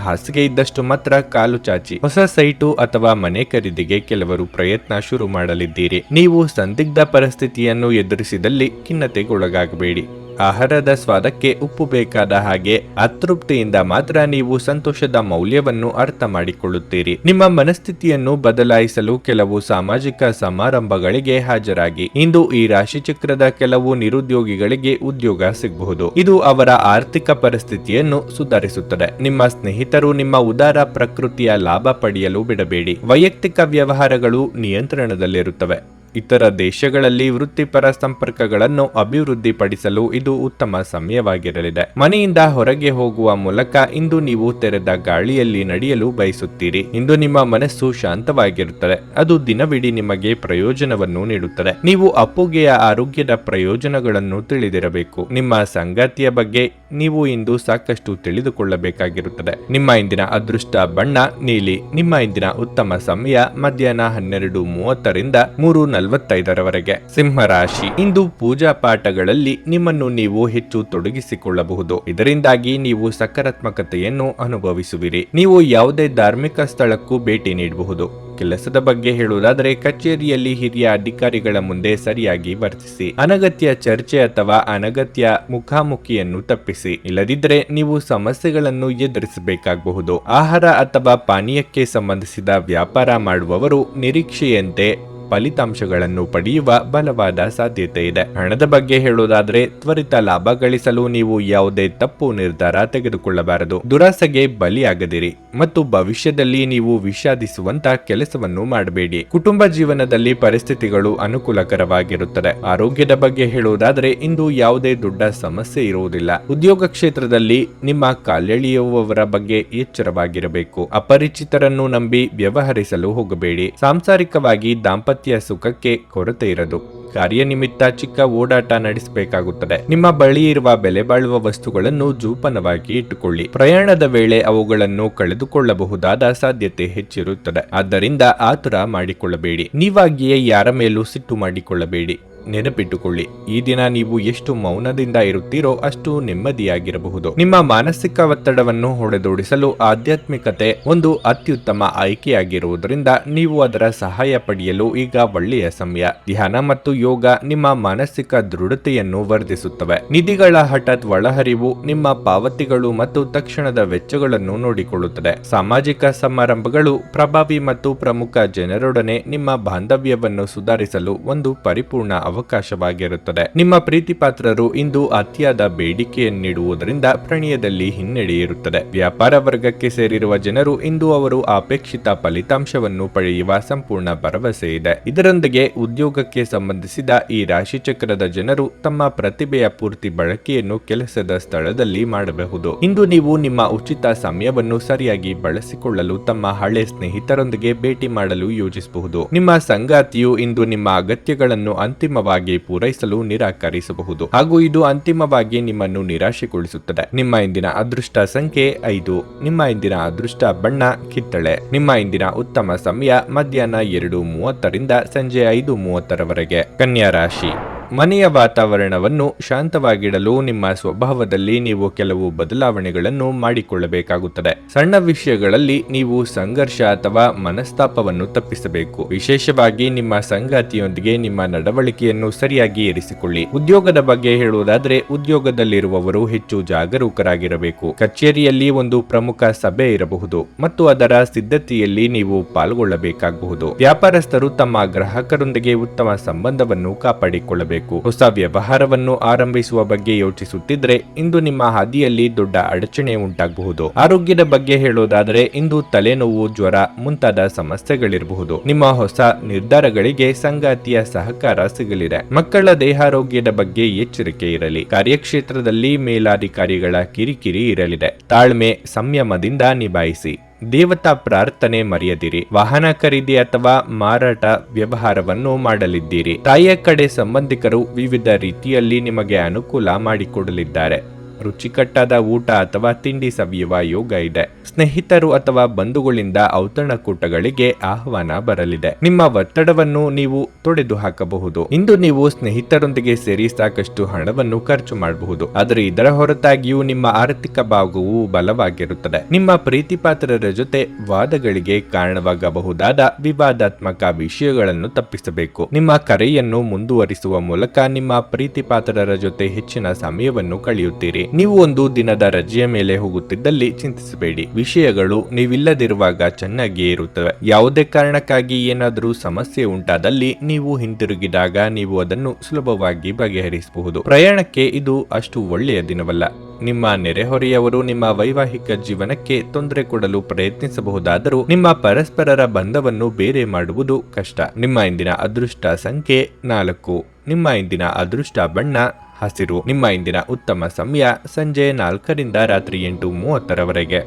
ಹಾಸಿಗೆ ಇದ್ದಷ್ಟು ಮಾತ್ರ ಕಾಲು ಚಾಚಿ. ಹೊಸ ಸೈಟು ಅಥವಾ ಮನೆ ಖರೀದಿಗೆ ಕೆಲವರು ಪ್ರಯತ್ನ ಶುರು ಮಾಡಲಿದ್ದೀರಿ. ನೀವು ಸಂದಿಗ್ಧ ಪರಿಸ್ಥಿತಿಯನ್ನು ಎದುರಿಸಿದಲ್ಲಿ ಖಿನ್ನತೆಗೊಳಗಾಗಬೇಡಿ. ಆಹಾರದ ಸ್ವಾದಕ್ಕೆ ಉಪ್ಪು ಬೇಕಾದ ಹಾಗೆ ಅತೃಪ್ತಿಯಿಂದ ಮಾತ್ರ ನೀವು ಸಂತೋಷದ ಮೌಲ್ಯವನ್ನು ಅರ್ಥ ಮಾಡಿಕೊಳ್ಳುತ್ತೀರಿ. ನಿಮ್ಮ ಮನಸ್ಥಿತಿಯನ್ನು ಬದಲಾಯಿಸಲು ಕೆಲವು ಸಾಮಾಜಿಕ ಸಮಾರಂಭಗಳಿಗೆ ಹಾಜರಾಗಿ. ಇಂದು ಈ ರಾಶಿಚಕ್ರದ ಕೆಲವು ನಿರುದ್ಯೋಗಿಗಳಿಗೆ ಉದ್ಯೋಗ ಸಿಗಬಹುದು. ಇದು ಅವರ ಆರ್ಥಿಕ ಪರಿಸ್ಥಿತಿಯನ್ನು ಸುಧಾರಿಸುತ್ತದೆ. ನಿಮ್ಮ ಸ್ನೇಹಿತರು ನಿಮ್ಮ ಉದಾರ ಪ್ರಕೃತಿಯ ಲಾಭ ಪಡೆಯಲು ಬಿಡಬೇಡಿ. ವೈಯಕ್ತಿಕ ವ್ಯವಹಾರಗಳು ನಿಯಂತ್ರಣದಲ್ಲಿರುತ್ತವೆ. ಇತರ ದೇಶಗಳಲ್ಲಿ ವೃತ್ತಿಪರ ಸಂಪರ್ಕಗಳನ್ನು ಅಭಿವೃದ್ಧಿಪಡಿಸಲು ಇದು ಉತ್ತಮ ಸಮಯವಾಗಿರಲಿದೆ. ಮನೆಯಿಂದ ಹೊರಗೆ ಹೋಗುವ ಮೂಲಕ ಇಂದು ನೀವು ತೆರೆದ ಗಾಳಿಯಲ್ಲಿ ನಡೆಯಲು ಬಯಸುತ್ತೀರಿ. ಇಂದು ನಿಮ್ಮ ಮನಸ್ಸು ಶಾಂತವಾಗಿರುತ್ತದೆ. ಅದು ದಿನವಿಡೀ ನಿಮಗೆ ಪ್ರಯೋಜನವನ್ನು ನೀಡುತ್ತದೆ. ನೀವು ಅಪ್ಪುಗೆಯ ಆರೋಗ್ಯದ ಪ್ರಯೋಜನಗಳನ್ನು ತಿಳಿದಿರಬೇಕು. ನಿಮ್ಮ ಸಂಗಾತಿಯ ಬಗ್ಗೆ ನೀವು ಇಂದು ಸಾಕಷ್ಟು ತಿಳಿದುಕೊಳ್ಳಬೇಕಾಗಿರುತ್ತದೆ. ನಿಮ್ಮ ಇಂದಿನ ಅದೃಷ್ಟ ಬಣ್ಣ ನೀಲಿ. ನಿಮ್ಮ ಇಂದಿನ ಉತ್ತಮ ಸಮಯ ಮಧ್ಯಾಹ್ನ 12:30ರಿಂದ 3:40 45ರವರೆಗೆ. ಸಿಂಹರಾಶಿ, ಇಂದು ಪೂಜಾ ಪಾಠಗಳಲ್ಲಿ ನಿಮ್ಮನ್ನು ನೀವು ಹೆಚ್ಚು ತೊಡಗಿಸಿಕೊಳ್ಳಬಹುದು. ಇದರಿಂದಾಗಿ ನೀವು ಸಕಾರಾತ್ಮಕತೆಯನ್ನು ಅನುಭವಿಸುವಿರಿ. ನೀವು ಯಾವುದೇ ಧಾರ್ಮಿಕ ಸ್ಥಳಕ್ಕೂ ಭೇಟಿ ನೀಡಬಹುದು. ಕೆಲಸದ ಬಗ್ಗೆ ಹೇಳುವುದಾದರೆ ಕಚೇರಿಯಲ್ಲಿ ಹಿರಿಯ ಅಧಿಕಾರಿಗಳ ಮುಂದೆ ಸರಿಯಾಗಿ ವರ್ತಿಸಿ. ಅನಗತ್ಯ ಚರ್ಚೆ ಅಥವಾ ಅನಗತ್ಯ ಮುಖಾಮುಖಿಯನ್ನು ತಪ್ಪಿಸಿ. ಇಲ್ಲದಿದ್ದರೆ ನೀವು ಸಮಸ್ಯೆಗಳನ್ನು ಎದುರಿಸಬೇಕಾಗಬಹುದು. ಆಹಾರ ಅಥವಾ ಪಾನೀಯಕ್ಕೆ ಸಂಬಂಧಿಸಿದ ವ್ಯಾಪಾರ ಮಾಡುವವರು ನಿರೀಕ್ಷೆಯಂತೆ ಫಲಿತಾಂಶಗಳನ್ನು ಪಡೆಯುವ ಬಲವಾದ ಸಾಧ್ಯತೆ ಇದೆ. ಹಣದ ಬಗ್ಗೆ ಹೇಳುವುದಾದರೆ ತ್ವರಿತ ಲಾಭ ಗಳಿಸಲು ನೀವು ಯಾವುದೇ ತಪ್ಪು ನಿರ್ಧಾರ ತೆಗೆದುಕೊಳ್ಳಬಾರದು. ದುರಾಸೆಗೆ ಬಲಿಯಾಗದಿರಿ ಮತ್ತು ಭವಿಷ್ಯದಲ್ಲಿ ನೀವು ವಿಷಾದಿಸುವಂತ ಕೆಲಸವನ್ನು ಮಾಡಬೇಡಿ. ಕುಟುಂಬ ಜೀವನದಲ್ಲಿ ಪರಿಸ್ಥಿತಿಗಳು ಅನುಕೂಲಕರವಾಗಿರುತ್ತದೆ. ಆರೋಗ್ಯದ ಬಗ್ಗೆ ಹೇಳುವುದಾದರೆ ಇಂದು ಯಾವುದೇ ದೊಡ್ಡ ಸಮಸ್ಯೆ ಇರುವುದಿಲ್ಲ. ಉದ್ಯೋಗ ಕ್ಷೇತ್ರದಲ್ಲಿ ನಿಮ್ಮ ಕಾಲೆಳೆಯುವವರ ಬಗ್ಗೆ ಎಚ್ಚರವಾಗಿರಬೇಕು. ಅಪರಿಚಿತರನ್ನು ನಂಬಿ ವ್ಯವಹರಿಸಲು ಹೋಗಬೇಡಿ. ಸಾಂಸಾರಿಕವಾಗಿ ದಾಂಪತ್ಯ ಸುಖಕ್ಕೆ ಕೊರತೆ ಇರದು. ಕಾರ್ಯನಿಮಿತ್ತ ಚಿಕ್ಕ ಓಡಾಟ ನಡೆಸಬೇಕಾಗುತ್ತದೆ. ನಿಮ್ಮ ಬಳಿ ಇರುವ ಬೆಲೆ ಬಾಳುವ ವಸ್ತುಗಳನ್ನು ಜೋಪಾನವಾಗಿ ಇಟ್ಟುಕೊಳ್ಳಿ. ಪ್ರಯಾಣದ ವೇಳೆ ಅವುಗಳನ್ನು ಕಳೆದುಕೊಳ್ಳಬಹುದಾದ ಸಾಧ್ಯತೆ ಹೆಚ್ಚಿರುತ್ತದೆ. ಆದ್ದರಿಂದ ಆತುರ ಮಾಡಿಕೊಳ್ಳಬೇಡಿ. ನೀವಾಗಿಯೇ ಯಾರ ಮೇಲೂ ಸಿಟ್ಟು ಮಾಡಿಕೊಳ್ಳಬೇಡಿ. ನೆನಪಿಟ್ಟುಕೊಳ್ಳಿ, ಈ ದಿನ ನೀವು ಎಷ್ಟು ಮೌನದಿಂದ ಇರುತ್ತೀರೋ ಅಷ್ಟು ನೆಮ್ಮದಿಯಾಗಿರಬಹುದು. ನಿಮ್ಮ ಮಾನಸಿಕ ಒತ್ತಡವನ್ನು ಹೊಡೆದೋಡಿಸಲು ಆಧ್ಯಾತ್ಮಿಕತೆ ಒಂದು ಅತ್ಯುತ್ತಮ ಆಯ್ಕೆಯಾಗಿರುವುದರಿಂದ ನೀವು ಅದರ ಸಹಾಯ ಪಡೆಯಲು ಈಗ ಒಳ್ಳೆಯ ಸಮಯ. ಧ್ಯಾನ ಮತ್ತು ಯೋಗ ನಿಮ್ಮ ಮಾನಸಿಕ ದೃಢತೆಯನ್ನು ವರ್ಧಿಸುತ್ತವೆ. ನಿಧಿಗಳ ಹಠಾತ್ ಒಳಹರಿವು ನಿಮ್ಮ ಪಾವತಿಗಳು ಮತ್ತು ತಕ್ಷಣದ ವೆಚ್ಚಗಳನ್ನು ನೋಡಿಕೊಳ್ಳುತ್ತದೆ. ಸಾಮಾಜಿಕ ಸಮಾರಂಭಗಳು ಪ್ರಭಾವಿ ಮತ್ತು ಪ್ರಮುಖ ಜನರೊಡನೆ ನಿಮ್ಮ ಬಾಂಧವ್ಯವನ್ನು ಸುಧಾರಿಸಲು ಒಂದು ಪರಿಪೂರ್ಣ ಅವಕಾಶವಾಗಿರುತ್ತದೆ. ನಿಮ್ಮ ಪ್ರೀತಿ ಪಾತ್ರರು ಇಂದು ಅತಿಯಾದ ಬೇಡಿಕೆಯನ್ನಿಡುವುದರಿಂದ ಪ್ರಣಯದಲ್ಲಿ ಹಿನ್ನಡೆ ಇರುತ್ತದೆ. ವ್ಯಾಪಾರ ವರ್ಗಕ್ಕೆ ಸೇರಿರುವ ಜನರು ಇಂದು ಅವರು ಅಪೇಕ್ಷಿತ ಫಲಿತಾಂಶವನ್ನು ಪಡೆಯುವ ಸಂಪೂರ್ಣ ಭರವಸೆ ಇದೆ. ಇದರೊಂದಿಗೆ ಉದ್ಯೋಗಕ್ಕೆ ಸಂಬಂಧಿಸಿದ ಈ ರಾಶಿ ಚಕ್ರದ ಜನರು ತಮ್ಮ ಪ್ರತಿಭೆಯ ಪೂರ್ತಿ ಬಳಕೆಯನ್ನು ಕೆಲಸದ ಸ್ಥಳದಲ್ಲಿ ಮಾಡಬಹುದು. ಇಂದು ನೀವು ನಿಮ್ಮ ಉಚಿತ ಸಮಯವನ್ನು ಸರಿಯಾಗಿ ಬಳಸಿಕೊಳ್ಳಲು ತಮ್ಮ ಹಳೆ ಸ್ನೇಹಿತರೊಂದಿಗೆ ಭೇಟಿ ಮಾಡಲು ಯೋಜಿಸಬಹುದು. ನಿಮ್ಮ ಸಂಗಾತಿಯು ಇಂದು ನಿಮ್ಮ ಅಗತ್ಯಗಳನ್ನು ಅಂತಿಮವಾಗಿ ಪೂರೈಸಲು ನಿರಾಕರಿಸಬಹುದು ಹಾಗೂ ಇದು ಅಂತಿಮವಾಗಿ ನಿಮ್ಮನ್ನು ನಿರಾಶೆಗೊಳಿಸುತ್ತದೆ. ನಿಮ್ಮ ಇಂದಿನ ಅದೃಷ್ಟ ಸಂಖ್ಯೆ 5. ನಿಮ್ಮ ಇಂದಿನ ಅದೃಷ್ಟ ಬಣ್ಣ ಕಿತ್ತಳೆ. ನಿಮ್ಮ ಇಂದಿನ ಉತ್ತಮ ಸಮಯ ಮಧ್ಯಾಹ್ನ 2:30ರಿಂದ ಸಂಜೆ 5:30ರವರೆಗೆ. ಕನ್ಯಾ ರಾಶಿ, ಮನೆಯ ವಾತಾವರಣವನ್ನು ಶಾಂತವಾಗಿಡಲು ನಿಮ್ಮ ಸ್ವಭಾವದಲ್ಲಿ ನೀವು ಕೆಲವು ಬದಲಾವಣೆಗಳನ್ನು ಮಾಡಿಕೊಳ್ಳಬೇಕಾಗುತ್ತದೆ. ಸಣ್ಣ ವಿಷಯಗಳಲ್ಲಿ ನೀವು ಸಂಘರ್ಷ ಅಥವಾ ಮನಸ್ತಾಪವನ್ನು ತಪ್ಪಿಸಬೇಕು. ವಿಶೇಷವಾಗಿ ನಿಮ್ಮ ಸಂಗಾತಿಯೊಂದಿಗೆ ನಿಮ್ಮ ನಡವಳಿಕೆಯನ್ನು ಸರಿಯಾಗಿ ಇರಿಸಿಕೊಳ್ಳಿ. ಉದ್ಯೋಗದ ಬಗ್ಗೆ ಹೇಳುವುದಾದರೆ ಉದ್ಯೋಗದಲ್ಲಿರುವವರು ಹೆಚ್ಚು ಜಾಗರೂಕರಾಗಿರಬೇಕು. ಕಚೇರಿಯಲ್ಲಿ ಒಂದು ಪ್ರಮುಖ ಸಭೆ ಇರಬಹುದು ಮತ್ತು ಅದರ ಸಿದ್ಧತೆಯಲ್ಲಿ ನೀವು ಪಾಲ್ಗೊಳ್ಳಬೇಕಾಗಬಹುದು. ವ್ಯಾಪಾರಸ್ಥರು ತಮ್ಮ ಗ್ರಾಹಕರೊಂದಿಗೆ ಉತ್ತಮ ಸಂಬಂಧವನ್ನು ಕಾಪಾಡಿಕೊಳ್ಳಬೇಕು. ಹೊಸ ವ್ಯವಹಾರವನ್ನು ಆರಂಭಿಸುವ ಬಗ್ಗೆ ಯೋಚಿಸುತ್ತಿದ್ರೆ ಇಂದು ನಿಮ್ಮ ಹಾದಿಯಲ್ಲಿ ದೊಡ್ಡ ಅಡಚಣೆ ಉಂಟಾಗಬಹುದು. ಆರೋಗ್ಯದ ಬಗ್ಗೆ ಹೇಳುವುದಾದರೆ ಇಂದು ತಲೆನೋವು, ಜ್ವರ ಮುಂತಾದ ಸಮಸ್ಯೆಗಳಿರಬಹುದು. ನಿಮ್ಮ ಹೊಸ ನಿರ್ಧಾರಗಳಿಗೆ ಸಂಗಾತಿಯ ಸಹಕಾರ ಸಿಗಲಿದೆ. ಮಕ್ಕಳ ದೇಹಾರೋಗ್ಯದ ಬಗ್ಗೆ ಎಚ್ಚರಿಕೆ ಇರಲಿ. ಕಾರ್ಯಕ್ಷೇತ್ರದಲ್ಲಿ ಮೇಲಾಧಿಕಾರಿಗಳ ಕಿರಿಕಿರಿ ಇರಲಿದೆ. ತಾಳ್ಮೆ, ಸಂಯಮದಿಂದ ನಿಭಾಯಿಸಿ. ದೇವತಾ ಪ್ರಾರ್ಥನೆ ಮರೆಯದಿರಿ. ವಾಹನ ಖರೀದಿ ಅಥವಾ ಮಾರಾಟ ವ್ಯವಹಾರವನ್ನು ಮಾಡಲಿದ್ದೀರಿ. ತಾಯಿಯ ಕಡೆ ಸಂಬಂಧಿಕರು ವಿವಿಧ ರೀತಿಯಲ್ಲಿ ನಿಮಗೆ ಅನುಕೂಲ ಮಾಡಿಕೊಡಲಿದ್ದಾರೆ. ರುಚಿಕಟ್ಟಾದ ಊಟ ಅಥವಾ ತಿಂಡಿ ಸವಿಯುವ ಯೋಗ ಇದೆ. ಸ್ನೇಹಿತರು ಅಥವಾ ಬಂಧುಗಳಿಂದ ಔತಣಕೂಟಗಳಿಗೆ ಆಹ್ವಾನ ಬರಲಿದೆ. ನಿಮ್ಮ ಒತ್ತಡವನ್ನು ನೀವು ತೊಡೆದು ಹಾಕಬಹುದು. ಇಂದು ನೀವು ಸ್ನೇಹಿತರೊಂದಿಗೆ ಸೇರಿ ಸಾಕಷ್ಟು ಹಣವನ್ನು ಖರ್ಚು ಮಾಡಬಹುದು. ಆದರೆ ಇದರ ಹೊರತಾಗಿಯೂ ನಿಮ್ಮ ಆರ್ಥಿಕ ಭಾಗವು ಬಲವಾಗಿರುತ್ತದೆ. ನಿಮ್ಮ ಪ್ರೀತಿ ಪಾತ್ರರ ಜೊತೆ ವಾದಗಳಿಗೆ ಕಾರಣವಾಗಬಹುದಾದ ವಿವಾದಾತ್ಮಕ ವಿಷಯಗಳನ್ನು ತಪ್ಪಿಸಬೇಕು. ನಿಮ್ಮ ಕರೆಯನ್ನು ಮುಂದುವರಿಸುವ ಮೂಲಕ ನಿಮ್ಮ ಪ್ರೀತಿ ಪಾತ್ರರ ಜೊತೆ ಹೆಚ್ಚಿನ ಸಮಯವನ್ನು ಕಳೆಯುತ್ತೀರಿ. ನೀವು ಒಂದು ದಿನದ ರಜೆಯ ಮೇಲೆ ಹೋಗುತ್ತಿದ್ದಲ್ಲಿ ಚಿಂತಿಸಬೇಡಿ. ವಿಷಯಗಳು ನೀವಿಲ್ಲದಿರುವಾಗ ಚೆನ್ನಾಗಿಯೇ ಇರುತ್ತವೆ. ಯಾವುದೇ ಕಾರಣಕ್ಕಾಗಿ ಏನಾದರೂ ಸಮಸ್ಯೆ ಉಂಟಾದಲ್ಲಿ ನೀವು ಹಿಂತಿರುಗಿದಾಗ ನೀವು ಅದನ್ನು ಸುಲಭವಾಗಿ ಬಗೆಹರಿಸಬಹುದು. ಪ್ರಯಾಣಕ್ಕೆ ಇದು ಅಷ್ಟು ಒಳ್ಳೆಯ ದಿನವಲ್ಲ. ನಿಮ್ಮ ನೆರೆಹೊರೆಯವರು ನಿಮ್ಮ ವೈವಾಹಿಕ ಜೀವನಕ್ಕೆ ತೊಂದರೆ ಕೊಡಲು ಪ್ರಯತ್ನಿಸಬಹುದಾದರೂ ನಿಮ್ಮ ಪರಸ್ಪರರ ಬಂಧವನ್ನು ಬೇರೆ ಮಾಡುವುದು ಕಷ್ಟ. ನಿಮ್ಮ ಇಂದಿನ ಅದೃಷ್ಟ ಸಂಖ್ಯೆ 4. ನಿಮ್ಮ ಇಂದಿನ ಅದೃಷ್ಟ ಬಣ್ಣ ಹಸಿರು. ನಿಮ್ಮ ಇಂದಿನ ಉತ್ತಮ ಸಮಯ ಸಂಜೆ 4ರಿಂದ ರಾತ್ರಿ 8:30ರವರೆಗೆ.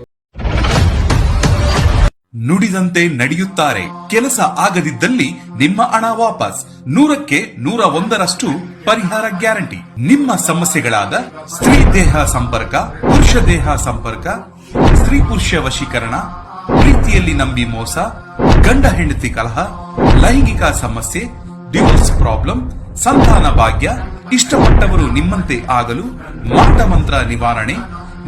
ನುಡಿದಂತೆ ನಡೆಯುತ್ತಾರೆ. ಕೆಲಸ ಆಗದಿದ್ದಲ್ಲಿ ನಿಮ್ಮ ಹಣ ವಾಪಸ್. 100ಕ್ಕೆ 101ರಷ್ಟು ಪರಿಹಾರ ಗ್ಯಾರಂಟಿ. ನಿಮ್ಮ ಸಮಸ್ಯೆಗಳಾದ ಸ್ತ್ರೀ ದೇಹ ಸಂಪರ್ಕ, ಪುರುಷ ದೇಹ ಸಂಪರ್ಕ, ಸ್ತ್ರೀ ಪುರುಷ ವಶೀಕರಣ, ಪ್ರೀತಿಯಲ್ಲಿ ನಂಬಿ ಮೋಸ, ಗಂಡ ಹೆಂಡತಿ ಕಲಹ, ಲೈಂಗಿಕ ಸಮಸ್ಯೆ, ಡಿವೋರ್ಸ್ ಪ್ರಾಬ್ಲಮ್, ಸಂತಾನ ಭಾಗ್ಯ, ಇಷ್ಟಪಟ್ಟವರು ನಿಮ್ಮಂತೆ ಆಗಲು, ಮಾಟ ಮಂತ್ರ ನಿವಾರಣೆ,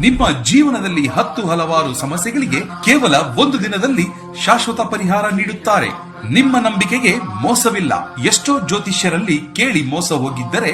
ನಿಮ್ಮ ಜೀವನದಲ್ಲಿ 10 ಹಲವಾರು ಸಮಸ್ಯೆಗಳಿಗೆ ಕೇವಲ 1 ದಿನದಲ್ಲಿ ಶಾಶ್ವತ ಪರಿಹಾರ ನೀಡುತ್ತಾರೆ. ನಿಮ್ಮ ನಂಬಿಕೆಗೆ ಮೋಸವಿಲ್ಲ. ಎಷ್ಟೋ ಜ್ಯೋತಿಷ್ಯರಲ್ಲಿ ಕೇಳಿ ಮೋಸ ಹೋಗಿದ್ದರೆ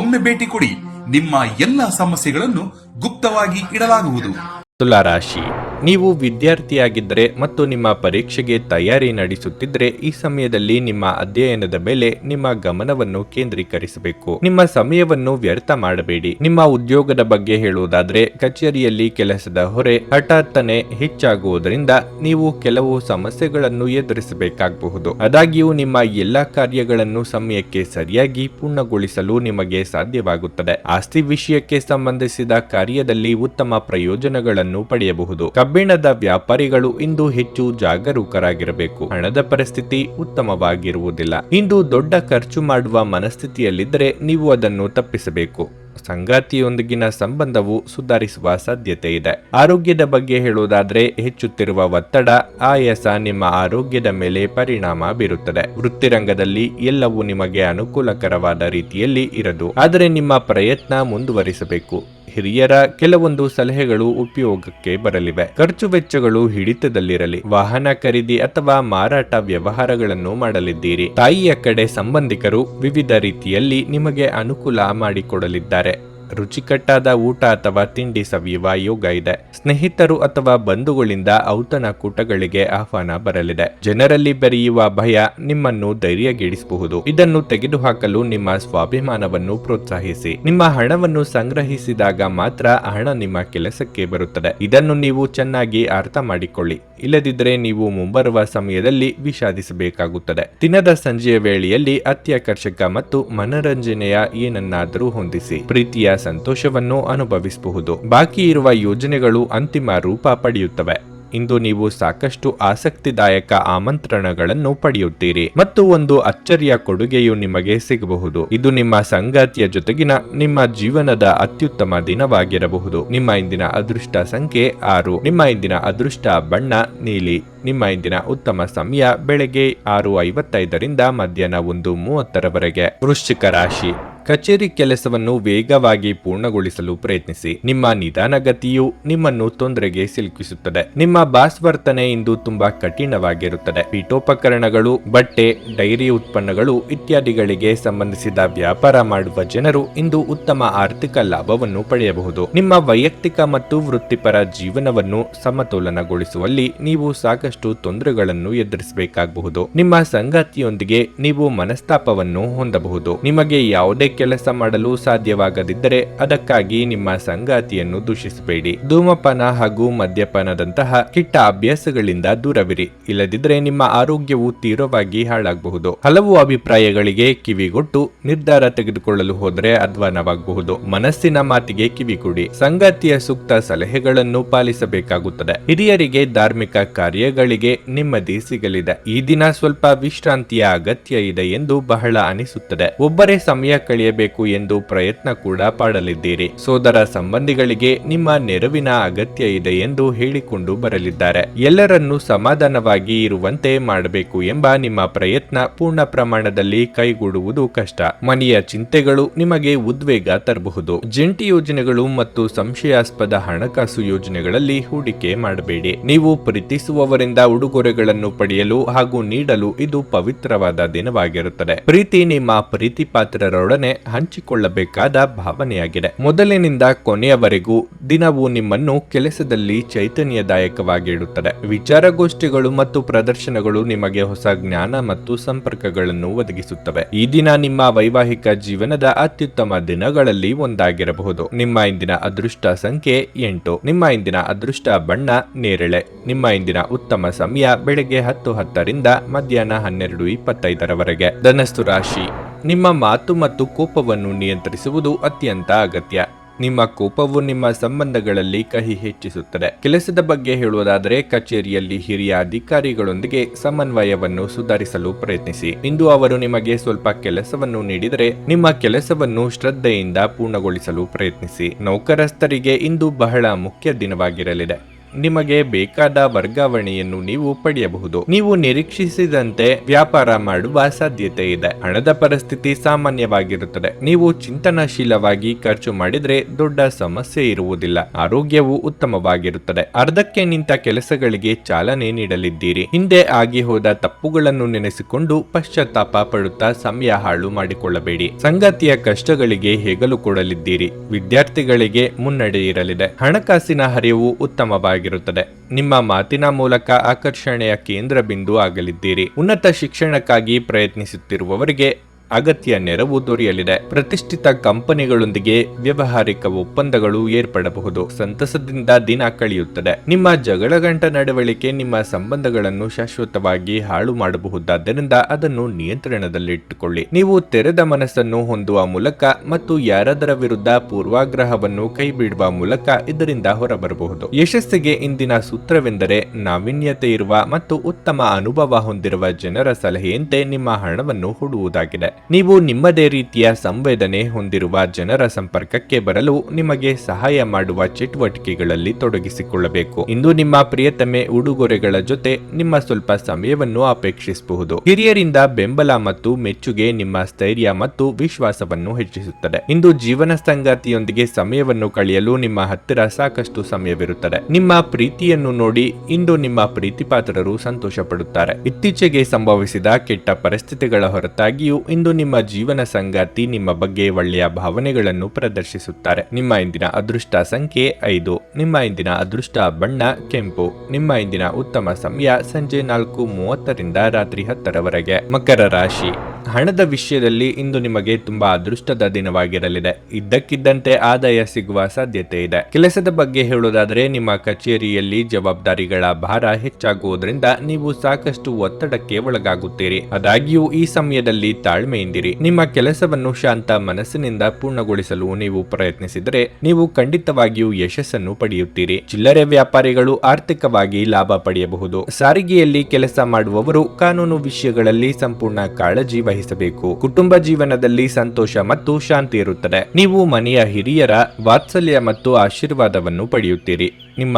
ಒಮ್ಮೆ ಭೇಟಿ ಕೊಡಿ. ನಿಮ್ಮ ಎಲ್ಲ ಸಮಸ್ಯೆಗಳನ್ನು ಗುಪ್ತವಾಗಿ ಇಡಲಾಗುವುದು. ತುಲಾರಾಶಿ, ನೀವು ವಿದ್ಯಾರ್ಥಿಯಾಗಿದ್ದರೆ ಮತ್ತು ನಿಮ್ಮ ಪರೀಕ್ಷೆಗೆ ತಯಾರಿ ನಡೆಸುತ್ತಿದ್ದರೆ ಈ ಸಮಯದಲ್ಲಿ ನಿಮ್ಮ ಅಧ್ಯಯನದ ಮೇಲೆ ನಿಮ್ಮ ಗಮನವನ್ನು ಕೇಂದ್ರೀಕರಿಸಬೇಕು. ನಿಮ್ಮ ಸಮಯವನ್ನು ವ್ಯರ್ಥ ಮಾಡಬೇಡಿ. ನಿಮ್ಮ ಉದ್ಯೋಗದ ಬಗ್ಗೆ ಹೇಳುವುದಾದ್ರೆ, ಕಚೇರಿಯಲ್ಲಿ ಕೆಲಸದ ಹೊರೆ ಹಠಾತ್ತನೆ ಹೆಚ್ಚಾಗುವುದರಿಂದ ನೀವು ಕೆಲವು ಸಮಸ್ಯೆಗಳನ್ನು ಎದುರಿಸಬೇಕಾಗಬಹುದು. ಆದಾಗ್ಯೂ ನಿಮ್ಮ ಎಲ್ಲಾ ಕಾರ್ಯಗಳನ್ನು ಸಮಯಕ್ಕೆ ಸರಿಯಾಗಿ ಪೂರ್ಣಗೊಳಿಸಲು ನಿಮಗೆ ಸಾಧ್ಯವಾಗುತ್ತದೆ. ಆಸ್ತಿ ವಿಷಯಕ್ಕೆ ಸಂಬಂಧಿಸಿದ ಕಾರ್ಯದಲ್ಲಿ ಉತ್ತಮ ಪ್ರಯೋಜನಗಳನ್ನು ಪಡೆಯಬಹುದು. ಕಬ್ಬಿಣದ ವ್ಯಾಪಾರಿಗಳು ಇಂದು ಹೆಚ್ಚು ಜಾಗರೂಕರಾಗಿರಬೇಕು. ಹಣದ ಪರಿಸ್ಥಿತಿ ಉತ್ತಮವಾಗಿರುವುದಿಲ್ಲ. ಇಂದು ದೊಡ್ಡ ಖರ್ಚು ಮಾಡುವ ಮನಸ್ಥಿತಿಯಲ್ಲಿದ್ದರೆ ನೀವು ಅದನ್ನು ತಪ್ಪಿಸಬೇಕು. ಸಂಗಾತಿಯೊಂದಿಗಿನ ಸಂಬಂಧವು ಸುಧಾರಿಸುವ ಸಾಧ್ಯತೆ ಇದೆ. ಆರೋಗ್ಯದ ಬಗ್ಗೆ ಹೇಳುವುದಾದ್ರೆ, ಹೆಚ್ಚುತ್ತಿರುವ ಒತ್ತಡ, ಆಯಾಸ ನಿಮ್ಮ ಆರೋಗ್ಯದ ಮೇಲೆ ಪರಿಣಾಮ ಬೀರುತ್ತದೆ. ವೃತ್ತಿರಂಗದಲ್ಲಿ ಎಲ್ಲವೂ ನಿಮಗೆ ಅನುಕೂಲಕರವಾದ ರೀತಿಯಲ್ಲಿ ಇರದು, ಆದರೆ ನಿಮ್ಮ ಪ್ರಯತ್ನ ಮುಂದುವರಿಸಬೇಕು. ಹಿರಿಯರ ಕೆಲವೊಂದು ಸಲಹೆಗಳು ಉಪಯೋಗಕ್ಕೆ ಬರಲಿವೆ. ಖರ್ಚು ವೆಚ್ಚಗಳು ಹಿಡಿತದಲ್ಲಿರಲಿ. ವಾಹನ ಖರೀದಿ ಅಥವಾ ಮಾರಾಟ ವ್ಯವಹಾರಗಳನ್ನು ಮಾಡಲಿದ್ದೀರಿ. ತಾಯಿಯ ಕಡೆ ಸಂಬಂಧಿಕರು ವಿವಿಧ ರೀತಿಯಲ್ಲಿ ನಿಮಗೆ ಅನುಕೂಲ ಮಾಡಿಕೊಡಲಿದ್ದಾರೆ. ರುಚಿಕಟ್ಟಾದ ಊಟ ಅಥವಾ ತಿಂಡಿ ಸವಿಯುವ ಯೋಗ ಇದೆ. ಸ್ನೇಹಿತರು ಅಥವಾ ಬಂಧುಗಳಿಂದ ಔತಣ ಕೂಟಗಳಿಗೆ ಆಹ್ವಾನ ಬರಲಿದೆ. ಜನರಲ್ಲಿ ಬೆರೆಯುವ ಭಯ ನಿಮ್ಮನ್ನು ಧೈರ್ಯಗೆಡಿಸಬಹುದು. ಇದನ್ನು ತೆಗೆದುಹಾಕಲು ನಿಮ್ಮ ಸ್ವಾಭಿಮಾನವನ್ನು ಪ್ರೋತ್ಸಾಹಿಸಿ. ನಿಮ್ಮ ಹಣವನ್ನು ಸಂಗ್ರಹಿಸಿದಾಗ ಮಾತ್ರ ಹಣ ನಿಮ್ಮ ಕೆಲಸಕ್ಕೆ ಬರುತ್ತದೆ. ಇದನ್ನು ನೀವು ಚೆನ್ನಾಗಿ ಅರ್ಥ ಮಾಡಿಕೊಳ್ಳಿ. ಇಲ್ಲದಿದ್ದರೆ ನೀವು ಮುಂಬರುವ ಸಮಯದಲ್ಲಿ ವಿಷಾದಿಸಬೇಕಾಗುತ್ತದೆ. ದಿನದ ಸಂಜೆಯ ವೇಳೆಯಲ್ಲಿ ಅತ್ಯಾಕರ್ಷಕ ಮತ್ತು ಮನರಂಜನೆಯ ಏನನ್ನಾದರೂ ಹೊಂದಿಸಿ ಪ್ರೀತಿಯ ಸಂತೋಷವನ್ನು ಅನುಭವಿಸಬಹುದು. ಬಾಕಿ ಇರುವ ಯೋಜನೆಗಳು ಅಂತಿಮ ರೂಪ ಪಡೆಯುತ್ತವೆ. ಇಂದು ನೀವು ಸಾಕಷ್ಟು ಆಸಕ್ತಿದಾಯಕ ಆಮಂತ್ರಣಗಳನ್ನು ಪಡೆಯುತ್ತೀರಿ ಮತ್ತು ಒಂದು ಅಚ್ಚರಿಯ ಕೊಡುಗೆಯು ನಿಮಗೆ ಸಿಗಬಹುದು. ಇದು ನಿಮ್ಮ ಸಂಗಾತಿಯ ಜೊತೆಗಿನ ನಿಮ್ಮ ಜೀವನದ ಅತ್ಯುತ್ತಮ ದಿನವಾಗಿರಬಹುದು. ನಿಮ್ಮ ಇಂದಿನ ಅದೃಷ್ಟ ಸಂಖ್ಯೆ 6. ನಿಮ್ಮ ಇಂದಿನ ಅದೃಷ್ಟ ಬಣ್ಣ ನೀಲಿ. ನಿಮ್ಮ ಇಂದಿನ ಉತ್ತಮ ಸಮಯ ಬೆಳಗ್ಗೆ 6:55ರಿಂದ ಮಧ್ಯಾಹ್ನ 1:30ರವರೆಗೆ. ವೃಶ್ಚಿಕ ರಾಶಿ, ಕಚೇರಿ ಕೆಲಸವನ್ನು ವೇಗವಾಗಿ ಪೂರ್ಣಗೊಳಿಸಲು ಪ್ರಯತ್ನಿಸಿ. ನಿಮ್ಮ ನಿಧಾನಗತಿಯು ನಿಮ್ಮನ್ನು ತೊಂದರೆಗೆ ಸಿಲುಕಿಸುತ್ತದೆ. ನಿಮ್ಮ ಬಾಸ್ ವರ್ತನೆ ಇಂದು ತುಂಬಾ ಕಠಿಣವಾಗಿರುತ್ತದೆ. ಪೀಠೋಪಕರಣಗಳು, ಬಟ್ಟೆ, ಡೈರಿ ಉತ್ಪನ್ನಗಳು ಇತ್ಯಾದಿಗಳಿಗೆ ಸಂಬಂಧಿಸಿದ ವ್ಯಾಪಾರ ಮಾಡುವ ಜನರು ಇಂದು ಉತ್ತಮ ಆರ್ಥಿಕ ಲಾಭವನ್ನು ಪಡೆಯಬಹುದು. ನಿಮ್ಮ ವೈಯಕ್ತಿಕ ಮತ್ತು ವೃತ್ತಿಪರ ಜೀವನವನ್ನು ಸಮತೋಲನಗೊಳಿಸುವಲ್ಲಿ ನೀವು ಸಾಕಷ್ಟು ತೊಂದರೆಗಳನ್ನು ಎದುರಿಸಬೇಕಾಗಬಹುದು. ನಿಮ್ಮ ಸಂಗಾತಿಯೊಂದಿಗೆ ನೀವು ಮನಸ್ತಾಪವನ್ನು ಹೊಂದಬಹುದು. ನಿಮಗೆ ಯಾವುದೇ ಕೆಲಸ ಮಾಡಲು ಸಾಧ್ಯವಾಗದಿದ್ದರೆ ಅದಕ್ಕಾಗಿ ನಿಮ್ಮ ಸಂಗಾತಿಯನ್ನು ದೂಷಿಸಬೇಡಿ. ಧೂಮಪಾನ ಹಾಗೂ ಮದ್ಯಪಾನದಂತಹ ಕೆಟ್ಟ ಅಭ್ಯಾಸಗಳಿಂದ ದೂರವಿರಿ. ಇಲ್ಲದಿದ್ದರೆ ನಿಮ್ಮ ಆರೋಗ್ಯವು ತೀವ್ರವಾಗಿ ಹಾಳಾಗಬಹುದು. ಹಲವು ಅಭಿಪ್ರಾಯಗಳಿಗೆ ಕಿವಿಗೊಟ್ಟು ನಿರ್ಧಾರ ತೆಗೆದುಕೊಳ್ಳಲು ಹೋದರೆ ಅಧ್ವಾನವಾಗಬಹುದು. ಮನಸ್ಸಿನ ಮಾತಿಗೆ ಕಿವಿಕೊಡಿ. ಸಂಗಾತಿಯ ಸೂಕ್ತ ಸಲಹೆಗಳನ್ನು ಪಾಲಿಸಬೇಕಾಗುತ್ತದೆ. ಹಿರಿಯರಿಗೆ ಧಾರ್ಮಿಕ ಕಾರ್ಯಗಳಿಗೆ ನೆಮ್ಮದಿ ಸಿಗಲಿದೆ. ಈ ದಿನ ಸ್ವಲ್ಪ ವಿಶ್ರಾಂತಿಯ ಅಗತ್ಯ ಇದೆ ಎಂದು ಬಹಳ ಅನಿಸುತ್ತದೆ. ಒಬ್ಬರೇ ಸಮಯ ಕಳೆಯಬೇಕು ಎಂದು ಪ್ರಯತ್ನ ಕೂಡ ಪಡಲಿದ್ದೀರಿ. ಸೋದರ ಸಂಬಂಧಿಗಳಿಗೆ ನಿಮ್ಮ ನೆರವಿನ ಅಗತ್ಯ ಇದೆ ಎಂದು ಹೇಳಿಕೊಂಡು ಬರಲಿದ್ದಾರೆ. ಎಲ್ಲರನ್ನೂ ಸಮಾಧಾನವಾಗಿ ಇರುವಂತೆ ಮಾಡಬೇಕು ಎಂಬ ನಿಮ್ಮ ಪ್ರಯತ್ನ ಪೂರ್ಣ ಪ್ರಮಾಣದಲ್ಲಿ ಕೈಗೂಡುವುದು ಕಷ್ಟ. ಮನೆಯ ಚಿಂತೆಗಳು ನಿಮಗೆ ಉದ್ವೇಗ ತರಬಹುದು. ಜಂಟಿ ಯೋಜನೆಗಳು ಮತ್ತು ಸಂಶಯಾಸ್ಪದ ಹಣಕಾಸು ಯೋಜನೆಗಳಲ್ಲಿ ಹೂಡಿಕೆ ಮಾಡಬೇಡಿ. ನೀವು ಪ್ರೀತಿಸುವವರಿಂದ ಉಡುಗೊರೆಗಳನ್ನು ಪಡೆಯಲು ಹಾಗೂ ನೀಡಲು ಇದು ಪವಿತ್ರವಾದ ದಿನವಾಗಿರುತ್ತದೆ. ಪ್ರೀತಿ ನಿಮ್ಮ ಪ್ರೀತಿ ಪಾತ್ರರೊಡನೆ ಹಂಚಿಕೊಳ್ಳಬೇಕಾದ ಭಾವನೆಯಾಗಿದೆ. ಮೊದಲಿನಿಂದ ಕೊನೆಯವರೆಗೂ ದಿನವೂ ನಿಮ್ಮನ್ನು ಕೆಲಸದಲ್ಲಿ ಚೈತನ್ಯದಾಯಕವಾಗಿ ಇಡುತ್ತದೆ. ವಿಚಾರಗೋಷ್ಠಿಗಳು ಮತ್ತು ಪ್ರದರ್ಶನಗಳು ನಿಮಗೆ ಹೊಸ ಜ್ಞಾನ ಮತ್ತು ಸಂಪರ್ಕಗಳನ್ನು ಒದಗಿಸುತ್ತವೆ. ಈ ದಿನ ನಿಮ್ಮ ವೈವಾಹಿಕ ಜೀವನದ ಅತ್ಯುತ್ತಮ ದಿನಗಳಲ್ಲಿ ಒಂದಾಗಿರಬಹುದು. ನಿಮ್ಮ ಇಂದಿನ ಅದೃಷ್ಟ ಸಂಖ್ಯೆ 8. ನಿಮ್ಮ ಇಂದಿನ ಅದೃಷ್ಟ ಬಣ್ಣ ನೇರಳೆ. ನಿಮ್ಮ ಇಂದಿನ ಉತ್ತಮ ಸಮಯ ಬೆಳಗ್ಗೆ 10:10ರಿಂದ ಮಧ್ಯಾಹ್ನ 12:25ರವರೆಗೆ. ಧನಸ್ಸು ರಾಶಿ, ನಿಮ್ಮ ಮಾತು ಮತ್ತು ಕೋಪವನ್ನು ನಿಯಂತ್ರಿಸುವುದು ಅತ್ಯಂತ ಅಗತ್ಯ. ನಿಮ್ಮ ಕೋಪವು ನಿಮ್ಮ ಸಂಬಂಧಗಳಲ್ಲಿ ಕಹಿ ಹೆಚ್ಚಿಸುತ್ತದೆ. ಕೆಲಸದ ಬಗ್ಗೆ ಹೇಳುವುದಾದರೆ, ಕಚೇರಿಯಲ್ಲಿ ಹಿರಿಯ ಅಧಿಕಾರಿಗಳೊಂದಿಗೆ ಸಮನ್ವಯವನ್ನು ಸುಧಾರಿಸಲು ಪ್ರಯತ್ನಿಸಿ. ಇಂದು ಅವರು ನಿಮಗೆ ಸ್ವಲ್ಪ ಕೆಲಸವನ್ನು ನೀಡಿದರೆ ನಿಮ್ಮ ಕೆಲಸವನ್ನು ಶ್ರದ್ಧೆಯಿಂದ ಪೂರ್ಣಗೊಳಿಸಲು ಪ್ರಯತ್ನಿಸಿ. ನೌಕರಸ್ಥರಿಗೆ ಇಂದು ಬಹಳ ಮುಖ್ಯ ದಿನವಾಗಿರಲಿದೆ. ನಿಮಗೆ ಬೇಕಾದ ವರ್ಗಾವಣೆಯನ್ನು ನೀವು ಪಡೆಯಬಹುದು. ನೀವು ನಿರೀಕ್ಷಿಸಿದಂತೆ ವ್ಯಾಪಾರ ಮಾಡುವ ಸಾಧ್ಯತೆ ಇದೆ. ಹಣದ ಪರಿಸ್ಥಿತಿ ಸಾಮಾನ್ಯವಾಗಿರುತ್ತದೆ. ನೀವು ಚಿಂತನಶೀಲವಾಗಿ ಖರ್ಚು ಮಾಡಿದ್ರೆ ದೊಡ್ಡ ಸಮಸ್ಯೆ ಇರುವುದಿಲ್ಲ. ಆರೋಗ್ಯವು ಉತ್ತಮವಾಗಿರುತ್ತದೆ. ಅರ್ಧಕ್ಕೆ ನಿಂತ ಕೆಲಸಗಳಿಗೆ ಚಾಲನೆ ನೀಡಲಿದ್ದೀರಿ. ಹಿಂದೆ ಆಗಿ ಹೋದ ತಪ್ಪುಗಳನ್ನು ನೆನೆಸಿಕೊಂಡು ಪಶ್ಚಾತ್ತಾಪ ಪಡುತ್ತಾ ಸಮಯ ಹಾಳು ಮಾಡಿಕೊಳ್ಳಬೇಡಿ. ಸಂಗಾತಿಯ ಕಷ್ಟಗಳಿಗೆ ಹೆಗಲು ಕೊಡಲಿದ್ದೀರಿ. ವಿದ್ಯಾರ್ಥಿಗಳಿಗೆ ಮುನ್ನಡೆ ಇರಲಿದೆ. ಹಣಕಾಸಿನ ಹರಿವು ಉತ್ತಮವಾಗಿರುತ್ತದೆ. ನಿಮ್ಮ ಮಾತಿನ ಮೂಲಕ ಆಕರ್ಷಣೆಯ ಕೇಂದ್ರ ಬಿಂದು ಆಗಲಿದ್ದೀರಿ. ಉನ್ನತ ಶಿಕ್ಷಣಕ್ಕಾಗಿ ಪ್ರಯತ್ನಿಸುತ್ತಿರುವವರಿಗೆ ಅಗತ್ಯ ನೆರವು ದೊರೆಯಲಿದೆ. ಪ್ರತಿಷ್ಠಿತ ಕಂಪನಿಗಳೊಂದಿಗೆ ವ್ಯವಹಾರಿಕ ಒಪ್ಪಂದಗಳು ಏರ್ಪಡಬಹುದು. ಸಂತಸದಿಂದ ದಿನ ಕಳೆಯುತ್ತದೆ. ನಿಮ್ಮ ಜಗಳಗಂಟ ನಡವಳಿಕೆ ನಿಮ್ಮ ಸಂಬಂಧಗಳನ್ನು ಶಾಶ್ವತವಾಗಿ ಹಾಳು ಮಾಡಬಹುದಾದ್ದರಿಂದ ಅದನ್ನು ನಿಯಂತ್ರಣದಲ್ಲಿಟ್ಟುಕೊಳ್ಳಿ. ನೀವು ತೆರೆದ ಮನಸ್ಸನ್ನು ಹೊಂದುವ ಮೂಲಕ ಮತ್ತು ಯಾರಾದರ ವಿರುದ್ಧ ಪೂರ್ವಾಗ್ರಹವನ್ನು ಕೈಬಿಡುವ ಮೂಲಕ ಇದರಿಂದ ಹೊರಬರಬಹುದು. ಯಶಸ್ಸಿಗೆ ಇಂದಿನ ಸೂತ್ರವೆಂದರೆ ನಾವೀನ್ಯತೆ ಇರುವ ಮತ್ತು ಉತ್ತಮ ಅನುಭವ ಹೊಂದಿರುವ ಜನರ ಸಲಹೆಯಂತೆ ನಿಮ್ಮ ಹಣವನ್ನು ಹೂಡುವುದಾಗಿದೆ. ನೀವು ನಿಮ್ಮದೇ ರೀತಿಯ ಸಂವೇದನೆ ಹೊಂದಿರುವ ಜನರ ಸಂಪರ್ಕಕ್ಕೆ ಬರಲು ನಿಮಗೆ ಸಹಾಯ ಮಾಡುವ ಚಟುವಟಿಕೆಗಳಲ್ಲಿ ತೊಡಗಿಸಿಕೊಳ್ಳಬೇಕು. ಇಂದು ನಿಮ್ಮ ಪ್ರಿಯತಮೆ ಉಡುಗೊರೆಗಳ ಜೊತೆ ನಿಮ್ಮ ಸ್ವಲ್ಪ ಸಮಯವನ್ನು ಅಪೇಕ್ಷಿಸಬಹುದು. ಹಿರಿಯರಿಂದ ಬೆಂಬಲ ಮತ್ತು ಮೆಚ್ಚುಗೆ ನಿಮ್ಮ ಸ್ಥೈರ್ಯ ಮತ್ತು ವಿಶ್ವಾಸವನ್ನು ಹೆಚ್ಚಿಸುತ್ತದೆ. ಇಂದು ಜೀವನ ಸಂಗಾತಿಯೊಂದಿಗೆ ಸಮಯವನ್ನು ಕಳೆಯಲು ನಿಮ್ಮ ಹತ್ತಿರ ಸಾಕಷ್ಟು ಸಮಯವಿರುತ್ತದೆ. ನಿಮ್ಮ ಪ್ರೀತಿಯನ್ನು ನೋಡಿ ಇಂದು ನಿಮ್ಮ ಪ್ರೀತಿಪಾತ್ರರು ಸಂತೋಷ ಪಡುತ್ತಾರೆ. ಇತ್ತೀಚೆಗೆ ಸಂಭವಿಸಿದ ಕೆಟ್ಟ ಪರಿಸ್ಥಿತಿಗಳ ಹೊರತಾಗಿಯೂ ಇಂದು ನಿಮ್ಮ ಜೀವನ ಸಂಗಾತಿ ನಿಮ್ಮ ಬಗ್ಗೆ ಒಳ್ಳೆಯ ಭಾವನೆಗಳನ್ನು ಪ್ರದರ್ಶಿಸುತ್ತಾರೆ. ನಿಮ್ಮ ಇಂದಿನ ಅದೃಷ್ಟ ಸಂಖ್ಯೆ 5. ನಿಮ್ಮ ಇಂದಿನ ಅದೃಷ್ಟ ಬಣ್ಣ ಕೆಂಪು. ನಿಮ್ಮ ಇಂದಿನ ಉತ್ತಮ ಸಮಯ ಸಂಜೆ 4:30ರಿಂದ ರಾತ್ರಿ 10ರವರೆಗೆ. ಮಕರ ರಾಶಿ. ಹಣದ ವಿಷಯದಲ್ಲಿ ಇಂದು ನಿಮಗೆ ತುಂಬಾ ಅದೃಷ್ಟದ ದಿನವಾಗಿರಲಿದೆ. ಇದ್ದಕ್ಕಿದ್ದಂತೆ ಆದಾಯ ಸಿಗುವ ಸಾಧ್ಯತೆ ಇದೆ. ಕೆಲಸದ ಬಗ್ಗೆ ಹೇಳುವುದಾದರೆ ನಿಮ್ಮ ಕಚೇರಿಯಲ್ಲಿ ಜವಾಬ್ದಾರಿಗಳ ಭಾರ ಹೆಚ್ಚಾಗುವುದರಿಂದ ನೀವು ಸಾಕಷ್ಟು ಒತ್ತಡಕ್ಕೆ ಒಳಗಾಗುತ್ತೀರಿ. ಆದಾಗ್ಯೂ ಈ ಸಮಯದಲ್ಲಿ ತಾಳ್ಮೆಯಿಂದಿರಿ. ನಿಮ್ಮ ಕೆಲಸವನ್ನು ಶಾಂತ ಮನಸ್ಸಿನಿಂದ ಪೂರ್ಣಗೊಳಿಸಲು ನೀವು ಪ್ರಯತ್ನಿಸಿದರೆ ನೀವು ಖಂಡಿತವಾಗಿಯೂ ಯಶಸ್ಸನ್ನು ಪಡೆಯುತ್ತೀರಿ. ಚಿಲ್ಲರೆ ವ್ಯಾಪಾರಿಗಳು ಆರ್ಥಿಕವಾಗಿ ಲಾಭ ಪಡೆಯಬಹುದು. ಸಾರಿಗೆಯಲ್ಲಿ ಕೆಲಸ ಮಾಡುವವರು ಕಾನೂನು ವಿಷಯಗಳಲ್ಲಿ ಸಂಪೂರ್ಣ ಕಾಳಜಿ ವಹಿಸಬೇಕು. ಕುಟುಂಬ ಜೀವನದಲ್ಲಿ ಸಂತೋಷ ಮತ್ತು ಶಾಂತಿ ಇರುತ್ತದೆ. ನೀವು ಮನೆಯ ಹಿರಿಯರ ವಾತ್ಸಲ್ಯ ಮತ್ತು ಆಶೀರ್ವಾದವನ್ನು ಪಡೆಯುತ್ತೀರಿ. ನಿಮ್ಮ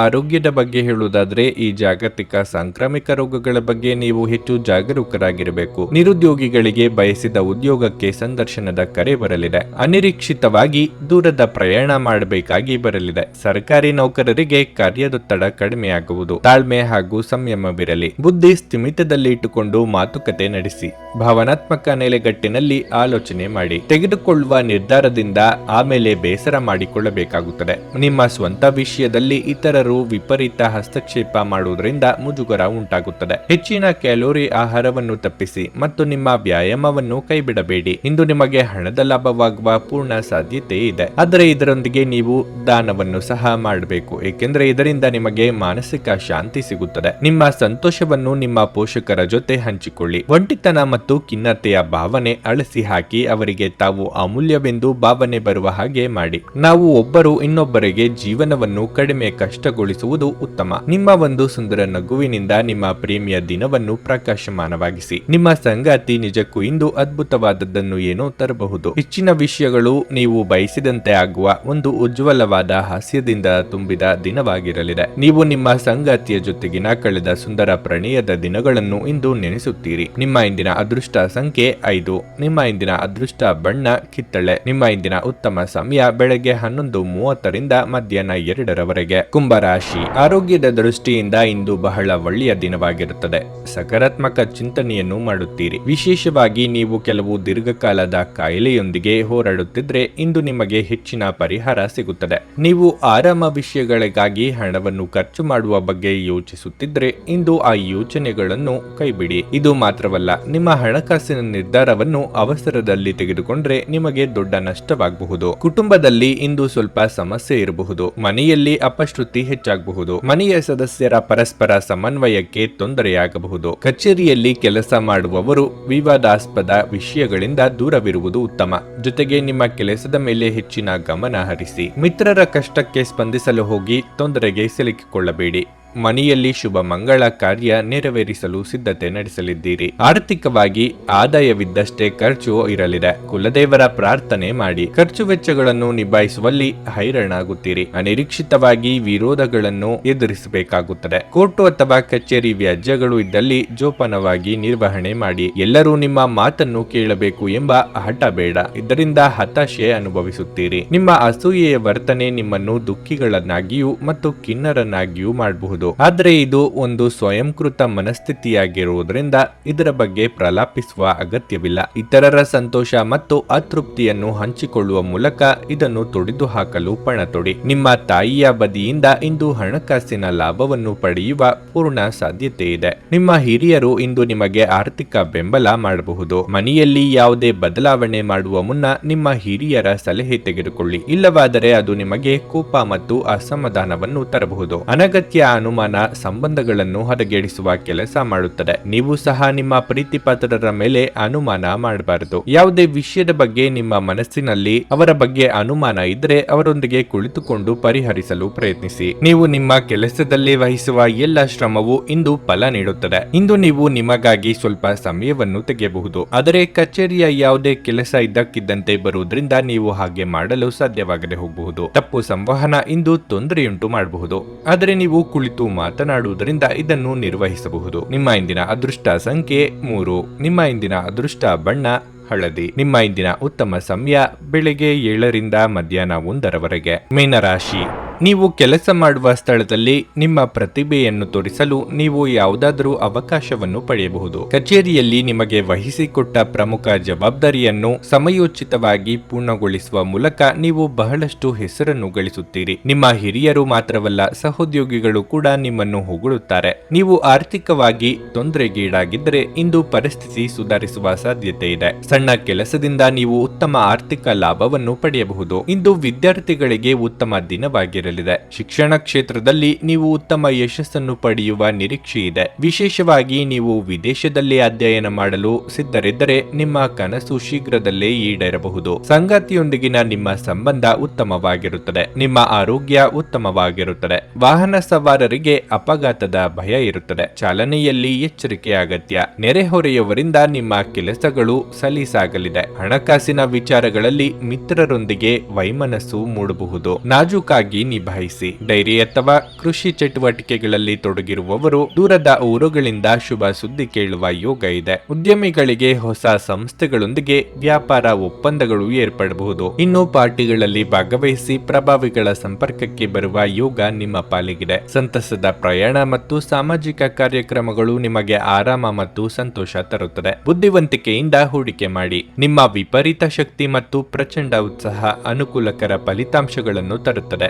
ಆರೋಗ್ಯದ ಬಗ್ಗೆ ಹೇಳುವುದಾದ್ರೆ ಈ ಜಾಗತಿಕ ಸಾಂಕ್ರಾಮಿಕ ರೋಗಗಳ ಬಗ್ಗೆ ನೀವು ಹೆಚ್ಚು ಜಾಗರೂಕರಾಗಿರಬೇಕು. ನಿರುದ್ಯೋಗಿಗಳಿಗೆ ಬಯಸಿದ ಉದ್ಯೋಗಕ್ಕೆ ಸಂದರ್ಶನದ ಕರೆ ಬರಲಿದೆ. ಅನಿರೀಕ್ಷಿತವಾಗಿ ದೂರದ ಪ್ರಯಾಣ ಮಾಡಬೇಕಾಗಿ ಬರಲಿದೆ. ಸರ್ಕಾರಿ ನೌಕರರಿಗೆ ಕಾರ್ಯದೊತ್ತಡ ಕಡಿಮೆಯಾಗುವುದು. ತಾಳ್ಮೆ ಹಾಗೂ ಸಂಯಮವಿರಲಿ. ಬುದ್ಧಿ ಸ್ಥಿಮಿತದಲ್ಲಿ ಇಟ್ಟುಕೊಂಡು ಮಾತುಕತೆ ನಡೆಸಿ. ಭಾವನಾತ್ಮಕ ನೆಲೆಗಟ್ಟಿನಲ್ಲಿ ಆಲೋಚನೆ ಮಾಡಿ. ತೆಗೆದುಕೊಳ್ಳುವ ನಿರ್ಧಾರದಿಂದ ಆಮೇಲೆ ಬೇಸರ ಮಾಡಿಕೊಳ್ಳಬೇಕಾಗುತ್ತದೆ. ನಿಮ್ಮ ಸ್ವಂತ ವಿಷಯದಲ್ಲಿ ಇತರರು ವಿಪರೀತ ಹಸ್ತಕ್ಷೇಪ ಮಾಡುವುದರಿಂದ ಮುಜುಗರ ಉಂಟಾಗುತ್ತದೆ. ಹೆಚ್ಚಿನ ಕ್ಯಾಲೋರಿ ಆಹಾರವನ್ನು ತಪ್ಪಿಸಿ ಮತ್ತು ನಿಮ್ಮ ವ್ಯಾಯಾಮವನ್ನು ಕೈಬಿಡಬೇಡಿ. ಇಂದು ನಿಮಗೆ ಹಣದ ಲಾಭವಾಗುವ ಪೂರ್ಣ ಸಾಧ್ಯತೆ ಇದೆ. ಆದರೆ ಇದರೊಂದಿಗೆ ನೀವು ದಾನವನ್ನು ಸಹ ಮಾಡಬೇಕು, ಏಕೆಂದರೆ ಇದರಿಂದ ನಿಮಗೆ ಮಾನಸಿಕ ಶಾಂತಿ ಸಿಗುತ್ತದೆ. ನಿಮ್ಮ ಸಂತೋಷವನ್ನು ನಿಮ್ಮ ಪೋಷಕರ ಜೊತೆ ಹಂಚಿಕೊಳ್ಳಿ. ಒಂಟಿತನ ಮತ್ತು ಖಿನ್ನತೆಯ ಭಾವನೆ ಅಳಿಸಿ ಹಾಕಿ ಅವರಿಗೆ ತಾವು ಅಮೂಲ್ಯವೆಂದು ಭಾವನೆ ಬರುವ ಹಾಗೆ ಮಾಡಿ. ನಾವು ಒಬ್ಬರು ಇನ್ನೊಬ್ಬರಿಗೆ ಜೀವನವನ್ನು ಕಡಿಮೆ ಕಷ್ಟಗೊಳಿಸುವುದು ಉತ್ತಮ. ನಿಮ್ಮ ಒಂದು ಸುಂದರ ನಗುವಿನಿಂದ ನಿಮ್ಮ ಪ್ರೇಮಿಯ ದಿನವನ್ನು ಪ್ರಕಾಶಮಾನವಾಗಿಸಿ. ನಿಮ್ಮ ಸಂಗಾತಿ ನಿಜಕ್ಕೂ ಇಂದು ಅದ್ಭುತವಾದದ್ದನ್ನು ಏನೋ ತರಬಹುದು. ಹೆಚ್ಚಿನ ವಿಷಯಗಳು ನೀವು ಬಯಸಿದಂತೆ ಆಗುವ ಒಂದು ಉಜ್ವಲವಾದ ಹಾಸ್ಯದಿಂದ ತುಂಬಿದ ದಿನವಾಗಿರಲಿದೆ. ನೀವು ನಿಮ್ಮ ಸಂಗಾತಿಯ ಜೊತೆಗಿನ ಕಳೆದ ಸುಂದರ ಪ್ರಣಯದ ದಿನಗಳನ್ನು ಇಂದು ನೆನೆಸುತ್ತೀರಿ. ನಿಮ್ಮ ಇಂದಿನ ಅದೃಷ್ಟ ಸಂಖ್ಯೆ 5. ನಿಮ್ಮ ಇಂದಿನ ಅದೃಷ್ಟ ಬಣ್ಣ ಕಿತ್ತಳೆ. ನಿಮ್ಮ ಇಂದಿನ ಉತ್ತಮ ಸಮಯ ಬೆಳಗ್ಗೆ 11:30ರಿಂದ ಮಧ್ಯಾಹ್ನ 2ರವರೆಗೆ. ಕುಂಭರಾಶಿ. ಆರೋಗ್ಯದ ದೃಷ್ಟಿಯಿಂದ ಇಂದು ಬಹಳ ಒಳ್ಳೆಯ ದಿನವಾಗಿರುತ್ತದೆ. ಸಕಾರಾತ್ಮಕ ಚಿಂತನೆಯನ್ನು ಮಾಡುತ್ತೀರಿ. ವಿಶೇಷವಾಗಿ ನೀವು ಕೆಲವು ದೀರ್ಘಕಾಲದ ಕಾಯಿಲೆಯೊಂದಿಗೆ ಹೋರಾಡುತ್ತಿದ್ರೆ ಇಂದು ನಿಮಗೆ ಹೆಚ್ಚಿನ ಪರಿಹಾರ ಸಿಗುತ್ತದೆ. ನೀವು ಆರಾಮ ವಿಷಯಗಳಿಗಾಗಿ ಹಣವನ್ನು ಖರ್ಚು ಮಾಡುವ ಬಗ್ಗೆ ಯೋಚಿಸುತ್ತಿದ್ರೆ ಇಂದು ಆ ಯೋಚನೆಗಳನ್ನು ಕೈಬಿಡಿ. ಇದು ಮಾತ್ರವಲ್ಲ, ನಿಮ್ಮ ಹಣಕಾಸಿನ ನಿರ್ಧಾರವನ್ನು ಅವಸರದಲ್ಲಿ ತೆಗೆದುಕೊಂಡ್ರೆ ನಿಮಗೆ ದೊಡ್ಡ ನಷ್ಟವಾಗಬಹುದು. ಕುಟುಂಬದಲ್ಲಿ ಇಂದು ಸ್ವಲ್ಪ ಸಮಸ್ಯೆ ಇರಬಹುದು. ಮನೆಯಲ್ಲಿ ಅಪಶ್ರುತಿ ಹೆಚ್ಚಾಗಬಹುದು. ಮನೆಯ ಸದಸ್ಯರ ಪರಸ್ಪರ ಸಮನ್ವಯಕ್ಕೆ ತೊಂದರೆಯಾಗಬಹುದು. ಕಚೇರಿಯಲ್ಲಿ ಕೆಲಸ ಮಾಡುವವರು ವಿವಾದಾಸ್ಪದ ವಿಷಯಗಳಿಂದ ದೂರವಿರುವುದು ಉತ್ತಮ. ಜೊತೆಗೆ ನಿಮ್ಮ ಕೆಲಸದ ಮೇಲೆ ಹೆಚ್ಚಿನ ಗಮನ ಹರಿಸಿ. ಮಿತ್ರರ ಕಷ್ಟಕ್ಕೆ ಸ್ಪಂದಿಸಲು ಹೋಗಿ ತೊಂದರೆಗೆ ಸಿಲುಕಿಕೊಳ್ಳಬೇಡಿ. ಮನೆಯಲ್ಲಿ ಶುಭ ಮಂಗಳ ಕಾರ್ಯ ನೆರವೇರಿಸಲು ಸಿದ್ಧತೆ ನಡೆಸಲಿದ್ದೀರಿ. ಆರ್ಥಿಕವಾಗಿ ಆದಾಯವಿದ್ದಷ್ಟೇ ಖರ್ಚು ಇರಲಿದೆ. ಕುಲದೇವರ ಪ್ರಾರ್ಥನೆ ಮಾಡಿ. ಖರ್ಚು ವೆಚ್ಚಗಳನ್ನು ನಿಭಾಯಿಸುವಲ್ಲಿ ಹೈರಾಣಾಗುತ್ತೀರಿ. ಅನಿರೀಕ್ಷಿತವಾಗಿ ವಿರೋಧಗಳನ್ನು ಎದುರಿಸಬೇಕಾಗುತ್ತದೆ. ಕೋರ್ಟು ಅಥವಾ ಕಚೇರಿ ವ್ಯಾಜ್ಯಗಳು ಇದ್ದಲ್ಲಿ ಜೋಪಾನವಾಗಿ ನಿರ್ವಹಣೆ ಮಾಡಿ. ಎಲ್ಲರೂ ನಿಮ್ಮ ಮಾತನ್ನು ಕೇಳಬೇಕು ಎಂಬ ಹಠ ಬೇಡ. ಇದರಿಂದ ಹತಾಶೆ ಅನುಭವಿಸುತ್ತೀರಿ. ನಿಮ್ಮ ಅಸೂಯೆಯ ವರ್ತನೆ ನಿಮ್ಮನ್ನು ದುಃಖಿಗಳನ್ನಾಗಿಯೂ ಮತ್ತು ಖಿನ್ನರನ್ನಾಗಿಯೂ ಮಾಡಬಹುದು. ಆದರೆ ಇದು ಒಂದು ಸ್ವಯಂಕೃತ ಮನಸ್ಥಿತಿಯಾಗಿರುವುದರಿಂದ ಇದರ ಬಗ್ಗೆ ಪ್ರಲಾಪಿಸುವ ಅಗತ್ಯವಿಲ್ಲ. ಇತರರ ಸಂತೋಷ ಮತ್ತು ಅತೃಪ್ತಿಯನ್ನು ಹಂಚಿಕೊಳ್ಳುವ ಮೂಲಕ ಇದನ್ನು ತೊಡೆದು ಹಾಕಲು ಪಣ ತೊಡಿ. ನಿಮ್ಮ ತಾಯಿಯ ಬದಿಯಿಂದ ಇಂದು ಹಣಕಾಸಿನ ಲಾಭವನ್ನು ಪಡೆಯುವ ಪೂರ್ಣ ಸಾಧ್ಯತೆ ಇದೆ. ನಿಮ್ಮ ಹಿರಿಯರು ಇಂದು ನಿಮಗೆ ಆರ್ಥಿಕ ಬೆಂಬಲ ಮಾಡಬಹುದು. ಮನೆಯಲ್ಲಿ ಯಾವುದೇ ಬದಲಾವಣೆ ಮಾಡುವ ಮುನ್ನ ನಿಮ್ಮ ಹಿರಿಯರ ಸಲಹೆ ತೆಗೆದುಕೊಳ್ಳಿ. ಇಲ್ಲವಾದರೆ ಅದು ನಿಮಗೆ ಕೋಪ ಮತ್ತು ಅಸಮಾಧಾನವನ್ನು ತರಬಹುದು. ಅನಗತ್ಯ ಅನುಮಾನ ಸಂಬಂಧಗಳನ್ನು ಹದಗೆಡಿಸುವ ಕೆಲಸ ಮಾಡುತ್ತದೆ. ನೀವು ಸಹ ನಿಮ್ಮ ಪ್ರೀತಿ ಪಾತ್ರರ ಮೇಲೆ ಅನುಮಾನ ಮಾಡಬಾರದು. ಯಾವುದೇ ವಿಷಯದ ಬಗ್ಗೆ ನಿಮ್ಮ ಮನಸ್ಸಿನಲ್ಲಿ ಅವರ ಬಗ್ಗೆ ಅನುಮಾನ ಇದ್ದರೆ ಅವರೊಂದಿಗೆ ಕುಳಿತುಕೊಂಡು ಪರಿಹರಿಸಲು ಪ್ರಯತ್ನಿಸಿ. ನೀವು ನಿಮ್ಮ ಕೆಲಸದಲ್ಲಿ ವಹಿಸುವ ಎಲ್ಲ ಶ್ರಮವು ಇಂದು ಫಲ ನೀಡುತ್ತದೆ. ಇಂದು ನೀವು ನಿಮಗಾಗಿ ಸ್ವಲ್ಪ ಸಮಯವನ್ನು ತೆಗೆಯಬಹುದು. ಆದರೆ ಕಚೇರಿಯ ಯಾವುದೇ ಕೆಲಸ ಇದ್ದಕ್ಕಿದ್ದಂತೆ ಬರುವುದರಿಂದ ನೀವು ಹಾಗೆ ಮಾಡಲು ಸಾಧ್ಯವಾಗದೆ ಹೋಗಬಹುದು. ತಪ್ಪು ಸಂವಹನ ಇಂದು ತೊಂದರೆಯುಂಟು ಮಾಡಬಹುದು. ಆದರೆ ನೀವು ಕುಳಿತು ಮಾತನಾಡುವುದರಿಂದ ಇದನ್ನು ನಿರ್ವಹಿಸಬಹುದು. ನಿಮ್ಮ ಇಂದಿನ ಅದೃಷ್ಟ ಸಂಖ್ಯೆ 3. ನಿಮ್ಮ ಇಂದಿನ ಅದೃಷ್ಟ ಬಣ್ಣ ಹಳದಿ. ನಿಮ್ಮ ಇಂದಿನ ಉತ್ತಮ ಸಮಯ ಬೆಳಗ್ಗೆ 7 ರಿಂದ ಮಧ್ಯಾಹ್ನ 1 ಮೀನರಾಶಿ. ನೀವು ಕೆಲಸ ಮಾಡುವ ಸ್ಥಳದಲ್ಲಿ ನಿಮ್ಮ ಪ್ರತಿಭೆಯನ್ನು ತೋರಿಸಲು ನೀವು ಯಾವುದಾದರೂ ಅವಕಾಶವನ್ನು ಪಡೆಯಬಹುದು. ಕಚೇರಿಯಲ್ಲಿ ನಿಮಗೆ ವಹಿಸಿಕೊಟ್ಟ ಪ್ರಮುಖ ಜವಾಬ್ದಾರಿಯನ್ನು ಸಮಯೋಚಿತವಾಗಿ ಪೂರ್ಣಗೊಳಿಸುವ ಮೂಲಕ ನೀವು ಬಹಳಷ್ಟು ಹೆಸರನ್ನು ಗಳಿಸುತ್ತೀರಿ. ನಿಮ್ಮ ಹಿರಿಯರು ಮಾತ್ರವಲ್ಲ, ಸಹೋದ್ಯೋಗಿಗಳು ಕೂಡ ನಿಮ್ಮನ್ನು ಹೊಗಳುತ್ತಾರೆ. ನೀವು ಆರ್ಥಿಕವಾಗಿ ತೊಂದರೆಗೀಡಾಗಿದ್ದರೆ ಇಂದು ಪರಿಸ್ಥಿತಿ ಸುಧಾರಿಸುವ ಸಾಧ್ಯತೆ ಇದೆ. ಸಣ್ಣ ಕೆಲಸದಿಂದ ನೀವು ಉತ್ತಮ ಆರ್ಥಿಕ ಲಾಭವನ್ನು ಪಡೆಯಬಹುದು. ಇಂದು ವಿದ್ಯಾರ್ಥಿಗಳಿಗೆ ಉತ್ತಮ ದಿನವಾಗಿರಲಿದೆ. ಶಿಕ್ಷಣ ಕ್ಷೇತ್ರದಲ್ಲಿ ನೀವು ಉತ್ತಮ ಯಶಸ್ಸನ್ನು ಪಡೆಯುವ ನಿರೀಕ್ಷೆ ಇದೆ. ವಿಶೇಷವಾಗಿ ನೀವು ವಿದೇಶದಲ್ಲಿ ಅಧ್ಯಯನ ಮಾಡಲು ಸಿದ್ಧರಿದ್ದರೆ ನಿಮ್ಮ ಕನಸು ಶೀಘ್ರದಲ್ಲೇ ಈಡೇರಬಹುದು. ಸಂಗಾತಿಯೊಂದಿಗಿನ ನಿಮ್ಮ ಸಂಬಂಧ ಉತ್ತಮವಾಗಿರುತ್ತದೆ. ನಿಮ್ಮ ಆರೋಗ್ಯ ಉತ್ತಮವಾಗಿರುತ್ತದೆ. ವಾಹನ ಸವಾರರಿಗೆ ಅಪಘಾತದ ಭಯ ಇರುತ್ತದೆ. ಚಾಲನೆಯಲ್ಲಿ ಎಚ್ಚರಿಕೆ ಅಗತ್ಯ. ನೆರೆಹೊರೆಯವರಿಂದ ನಿಮ್ಮ ಕೆಲಸಗಳು ಸಲೀಸಾಗಲಿದೆ. ಹಣಕಾಸಿನ ವಿಚಾರಗಳಲ್ಲಿ ಮಿತ್ರರೊಂದಿಗೆ ವೈಮನಸ್ಸು ಮೂಡಬಹುದು. ನಾಜೂಕಾಗಿ ನಿಭಾಯಿಸಿ. ಡೈರಿ ಅಥವಾ ಕೃಷಿ ಚಟುವಟಿಕೆಗಳಲ್ಲಿ ತೊಡಗಿರುವವರು ದೂರದ ಊರುಗಳಿಂದ ಶುಭ ಸುದ್ದಿ ಕೇಳುವ ಯೋಗ ಇದೆ. ಉದ್ಯಮಿಗಳಿಗೆ ಹೊಸ ಸಂಸ್ಥೆಗಳೊಂದಿಗೆ ವ್ಯಾಪಾರ ಒಪ್ಪಂದಗಳು ಏರ್ಪಡಬಹುದು. ಇನ್ನು ಪಾರ್ಟಿಗಳಲ್ಲಿ ಭಾಗವಹಿಸಿ ಪ್ರಭಾವಿಗಳ ಸಂಪರ್ಕಕ್ಕೆ ಬರುವ ಯೋಗ ನಿಮ್ಮ ಪಾಲಿಗಿದೆ. ಸಂತಸದ ಪ್ರಯಾಣ ಮತ್ತು ಸಾಮಾಜಿಕ ಕಾರ್ಯಕ್ರಮಗಳು ನಿಮಗೆ ಆರಾಮ ಮತ್ತು ಸಂತೋಷ ತರುತ್ತದೆ. ಬುದ್ಧಿವಂತಿಕೆಯಿಂದ ಹೂಡಿಕೆ ಮಾಡಿ. ನಿಮ್ಮ ವಿಪರೀತ ಶಕ್ತಿ ಮತ್ತು ಪ್ರಚಂಡ ಉತ್ಸಾಹ ಅನುಕೂಲಕರ ಫಲಿತಾಂಶಗಳನ್ನು ತರುತ್ತದೆ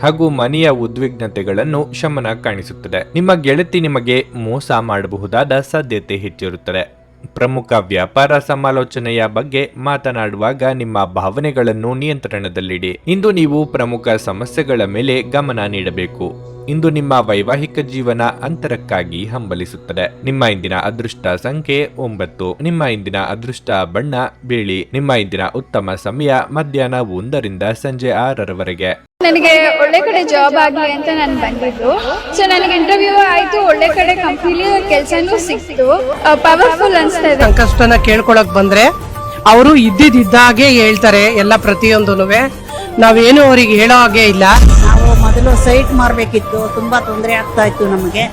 ಹಾಗೂ ಮನೆಯ ಉದ್ವಿಗ್ನತೆಗಳನ್ನು ಶಮನ ಕಾಣಿಸುತ್ತದೆ. ನಿಮ್ಮ ಗೆಳತಿ ನಿಮಗೆ ಮೋಸ ಮಾಡಬಹುದಾದ ಸಾಧ್ಯತೆ ಹೆಚ್ಚಿರುತ್ತದೆ. ಪ್ರಮುಖ ವ್ಯಾಪಾರ ಸಮಾಲೋಚನೆಯ ಬಗ್ಗೆ ಮಾತನಾಡುವಾಗ ನಿಮ್ಮ ಭಾವನೆಗಳನ್ನು ನಿಯಂತ್ರಣದಲ್ಲಿಡಿ. ಇಂದು ನೀವು ಪ್ರಮುಖ ಸಮಸ್ಯೆಗಳ ಮೇಲೆ ಗಮನ ನೀಡಬೇಕು. ಇಂದು ನಿಮ್ಮ ವೈವಾಹಿಕ ಜೀವನ ಅಂತರಕ್ಕಾಗಿ ಹಂಬಲಿಸುತ್ತದೆ. ನಿಮ್ಮ ಇಂದಿನ ಅದೃಷ್ಟ ಸಂಖ್ಯೆ 9. ನಿಮ್ಮ ಇಂದಿನ ಅದೃಷ್ಟ ಬಣ್ಣ ಬಿಳಿ. ನಿಮ್ಮ ಇಂದಿನ ಉತ್ತಮ ಸಮಯ ಮಧ್ಯಾಹ್ನ 1 ರಿಂದ ಸಂಜೆ 6 ನನಗೆ ಒಳ್ಳೆ ಕಡೆ ಜಾಬ್ ಆಗಲಿ ಅಂತ ನಾನು ಬಂದಿದ್ದು. ಸೊ ನನಗೆ ಇಂಟರ್ವ್ಯೂ ಆಯ್ತು, ಒಳ್ಳೆ ಕಡೆ ಕಂಪ್ನಿಲಿ ಕೆಲಸನೂ ಸಿಕ್ತು. ಪವರ್ಫುಲ್ ಅನ್ಸ್ತಾ ಇದೆ. ಸಂಕಷ್ಟನ ಕೇಳ್ಕೊಳಕ್ ಬಂದ್ರೆ ಅವರು ಇದ್ದಿದ್ದಾಗೆ ಹೇಳ್ತಾರೆ ಎಲ್ಲ ಪ್ರತಿಯೊಂದೂನುವೆ. ನಾವೇನು ಅವ್ರಿಗೆ ಹೇಳೋ ಹಾಗೆ ಇಲ್ಲ. ನಾವು ಮೊದಲು ಸೈಟ್ ಮಾರಬೇಕಿತ್ತು, ತುಂಬಾ ತೊಂದರೆ ಆಗ್ತಾ ಇತ್ತು ನಮಗೆ.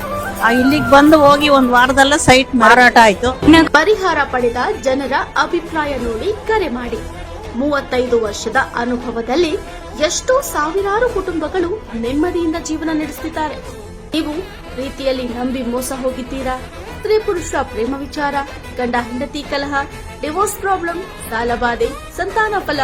ಇಲ್ಲಿಗೆ ಬಂದು ಹೋಗಿ ಒಂದು ವಾರದಲ್ಲ ಸೈಟ್ ಮಾರಾಟ ಆಯ್ತು. ಪರಿಹಾರ ಪಡೆದ ಜನರ ಅಭಿಪ್ರಾಯ ನೋಡಿ ಕರೆ ಮಾಡಿ. 35 ವರ್ಷದ ಅನುಭವದಲ್ಲಿ ಎಷ್ಟೋ ಸಾವಿರಾರು ಕುಟುಂಬಗಳು ನೆಮ್ಮದಿಯಿಂದ ಜೀವನ ನಡೆಸುತ್ತಿದ್ದಾರೆ. ನೀವು ಪ್ರೀತಿಯಲ್ಲಿ ನಂಬಿ ಮೋಸ ಹೋಗಿದ್ದೀರಾ? ಸ್ತ್ರೀ ಪುರುಷ ಪ್ರೇಮ ವಿಚಾರ, ಗಂಡ ಹೆಂಡತಿ ಕಲಹ, ಡಿವೋರ್ಸ್ ಪ್ರಾಬ್ಲಮ್, ಸಾಲಬಾಧೆ, ಸಂತಾನ ಫಲ,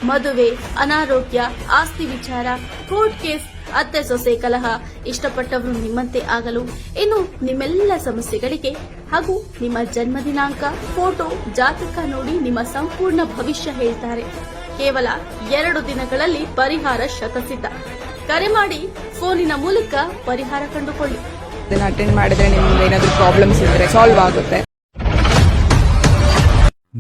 ಮದುವೆ, ಅನಾರೋಗ್ಯ, ಆಸ್ತಿ ವಿಚಾರ, ಕೋರ್ಟ್ ಕೇಸ್, ಅತ್ತೆ ಸೊಸೆ ಕಲಹ, ಇಷ್ಟಪಟ್ಟವರು ನಿಮ್ಮಂತೆ ಆಗಲು, ಇನ್ನು ನಿಮ್ಮೆಲ್ಲ ಸಮಸ್ಯೆಗಳಿಗೆ ಹಾಗೂ ನಿಮ್ಮ ಜನ್ಮ ದಿನಾಂಕ, ಫೋಟೋ, ಜಾತಕ ನೋಡಿ ನಿಮ್ಮ ಸಂಪೂರ್ಣ ಭವಿಷ್ಯ ಹೇಳ್ತಾರೆ. ಕೇವಲ 2 ದಿನಗಳಲ್ಲಿ ಪರಿಹಾರ ಶತಸಿದ್ಧ. ಕರೆ ಮಾಡಿ ಫೋನಿನ ಮೂಲಕ ಪರಿಹಾರ ಕಂಡುಕೊಳ್ಳಿ. ಅಟೆಂಡ್ ಮಾಡಿದ್ರೆ ನಿಮ್ಗೆ ಏನಾದರೂ ಪ್ರಾಬ್ಲಮ್ಸ್ ಇದ್ರೆ ಸಾಲ್ವ್ ಆಗುತ್ತೆ.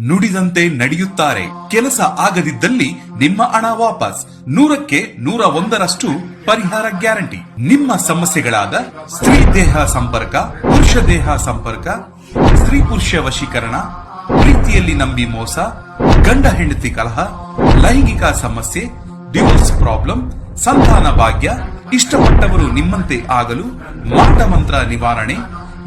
ನುಡಿದಂತೆ ನಡೆಯುತ್ತಾರೆ. ಕೆಲಸ ಆಗದಿದ್ದಲ್ಲಿ ನಿಮ್ಮ ಹಣ ವಾಪಸ್. 100ಕ್ಕೆ 101ರಷ್ಟು ಪರಿಹಾರ ಗ್ಯಾರಂಟಿ. ನಿಮ್ಮ ಸಮಸ್ಯೆಗಳಾದ ಸ್ತ್ರೀ ದೇಹ ಸಂಪರ್ಕ, ಪುರುಷ ದೇಹ ಸಂಪರ್ಕ, ಸ್ತ್ರೀ ಪುರುಷ ವಶೀಕರಣ, ಪ್ರೀತಿಯಲ್ಲಿ ನಂಬಿ ಮೋಸ, ಗಂಡ ಹೆಂಡತಿ ಕಲಹ, ಲೈಂಗಿಕ ಸಮಸ್ಯೆ, ಡಿವೋರ್ಸ್ ಪ್ರಾಬ್ಲಮ್, ಸಂತಾನ ಭಾಗ್ಯ, ಇಷ್ಟಪಟ್ಟವರು ನಿಮ್ಮಂತೆ ಆಗಲು, ಮಾಟ ಮಂತ್ರ ನಿವಾರಣೆ,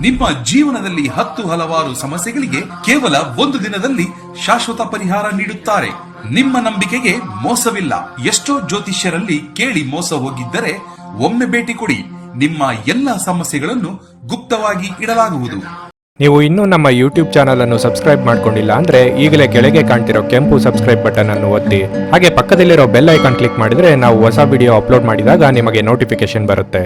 ನಿಮ್ಮ ಜೀವನದಲ್ಲಿ ಹಲವಾರು ಸಮಸ್ಯೆಗಳಿಗೆ ಕೇವಲ ಒಂದು ದಿನದಲ್ಲಿ ಶಾಶ್ವತ ಪರಿಹಾರ ನೀಡುತ್ತಾರೆ. ನಿಮ್ಮ ನಂಬಿಕೆಗೆ ಮೋಸವಿಲ್ಲ. ಎಷ್ಟೋ ಜ್ಯೋತಿಷ್ಯರಲ್ಲಿ ಕೇಳಿ ಮೋಸ ಹೋಗಿದ್ದರೆ ಒಮ್ಮೆ ಭೇಟಿ ಕೊಡಿ. ನಿಮ್ಮ ಎಲ್ಲ ಸಮಸ್ಯೆಗಳನ್ನು ಗುಪ್ತವಾಗಿ ಇಡಲಾಗುವುದು. ನೀವು ಇನ್ನೂ ನಮ್ಮ ಯೂಟ್ಯೂಬ್ ಚಾನಲ್ ಅನ್ನು ಸಬ್ಸ್ಕ್ರೈಬ್ ಮಾಡ್ಕೊಂಡಿಲ್ಲ ಅಂದ್ರೆ ಈಗಲೇ ಕೆಳಗೆ ಕಾಣ್ತಿರೋ ಕೆಂಪು ಸಬ್ಸ್ಕ್ರೈಬ್ ಬಟನ್ ಅನ್ನು ಒತ್ತಿ. ಹಾಗೆ ಪಕ್ಕದಲ್ಲಿರೋ ಬೆಲ್ ಐಕಾನ್ ಕ್ಲಿಕ್ ಮಾಡಿದ್ರೆ ನಾವು ಹೊಸ ವಿಡಿಯೋ ಅಪ್ಲೋಡ್ ಮಾಡಿದಾಗ ನಿಮಗೆ ನೋಟಿಫಿಕೇಶನ್ ಬರುತ್ತೆ.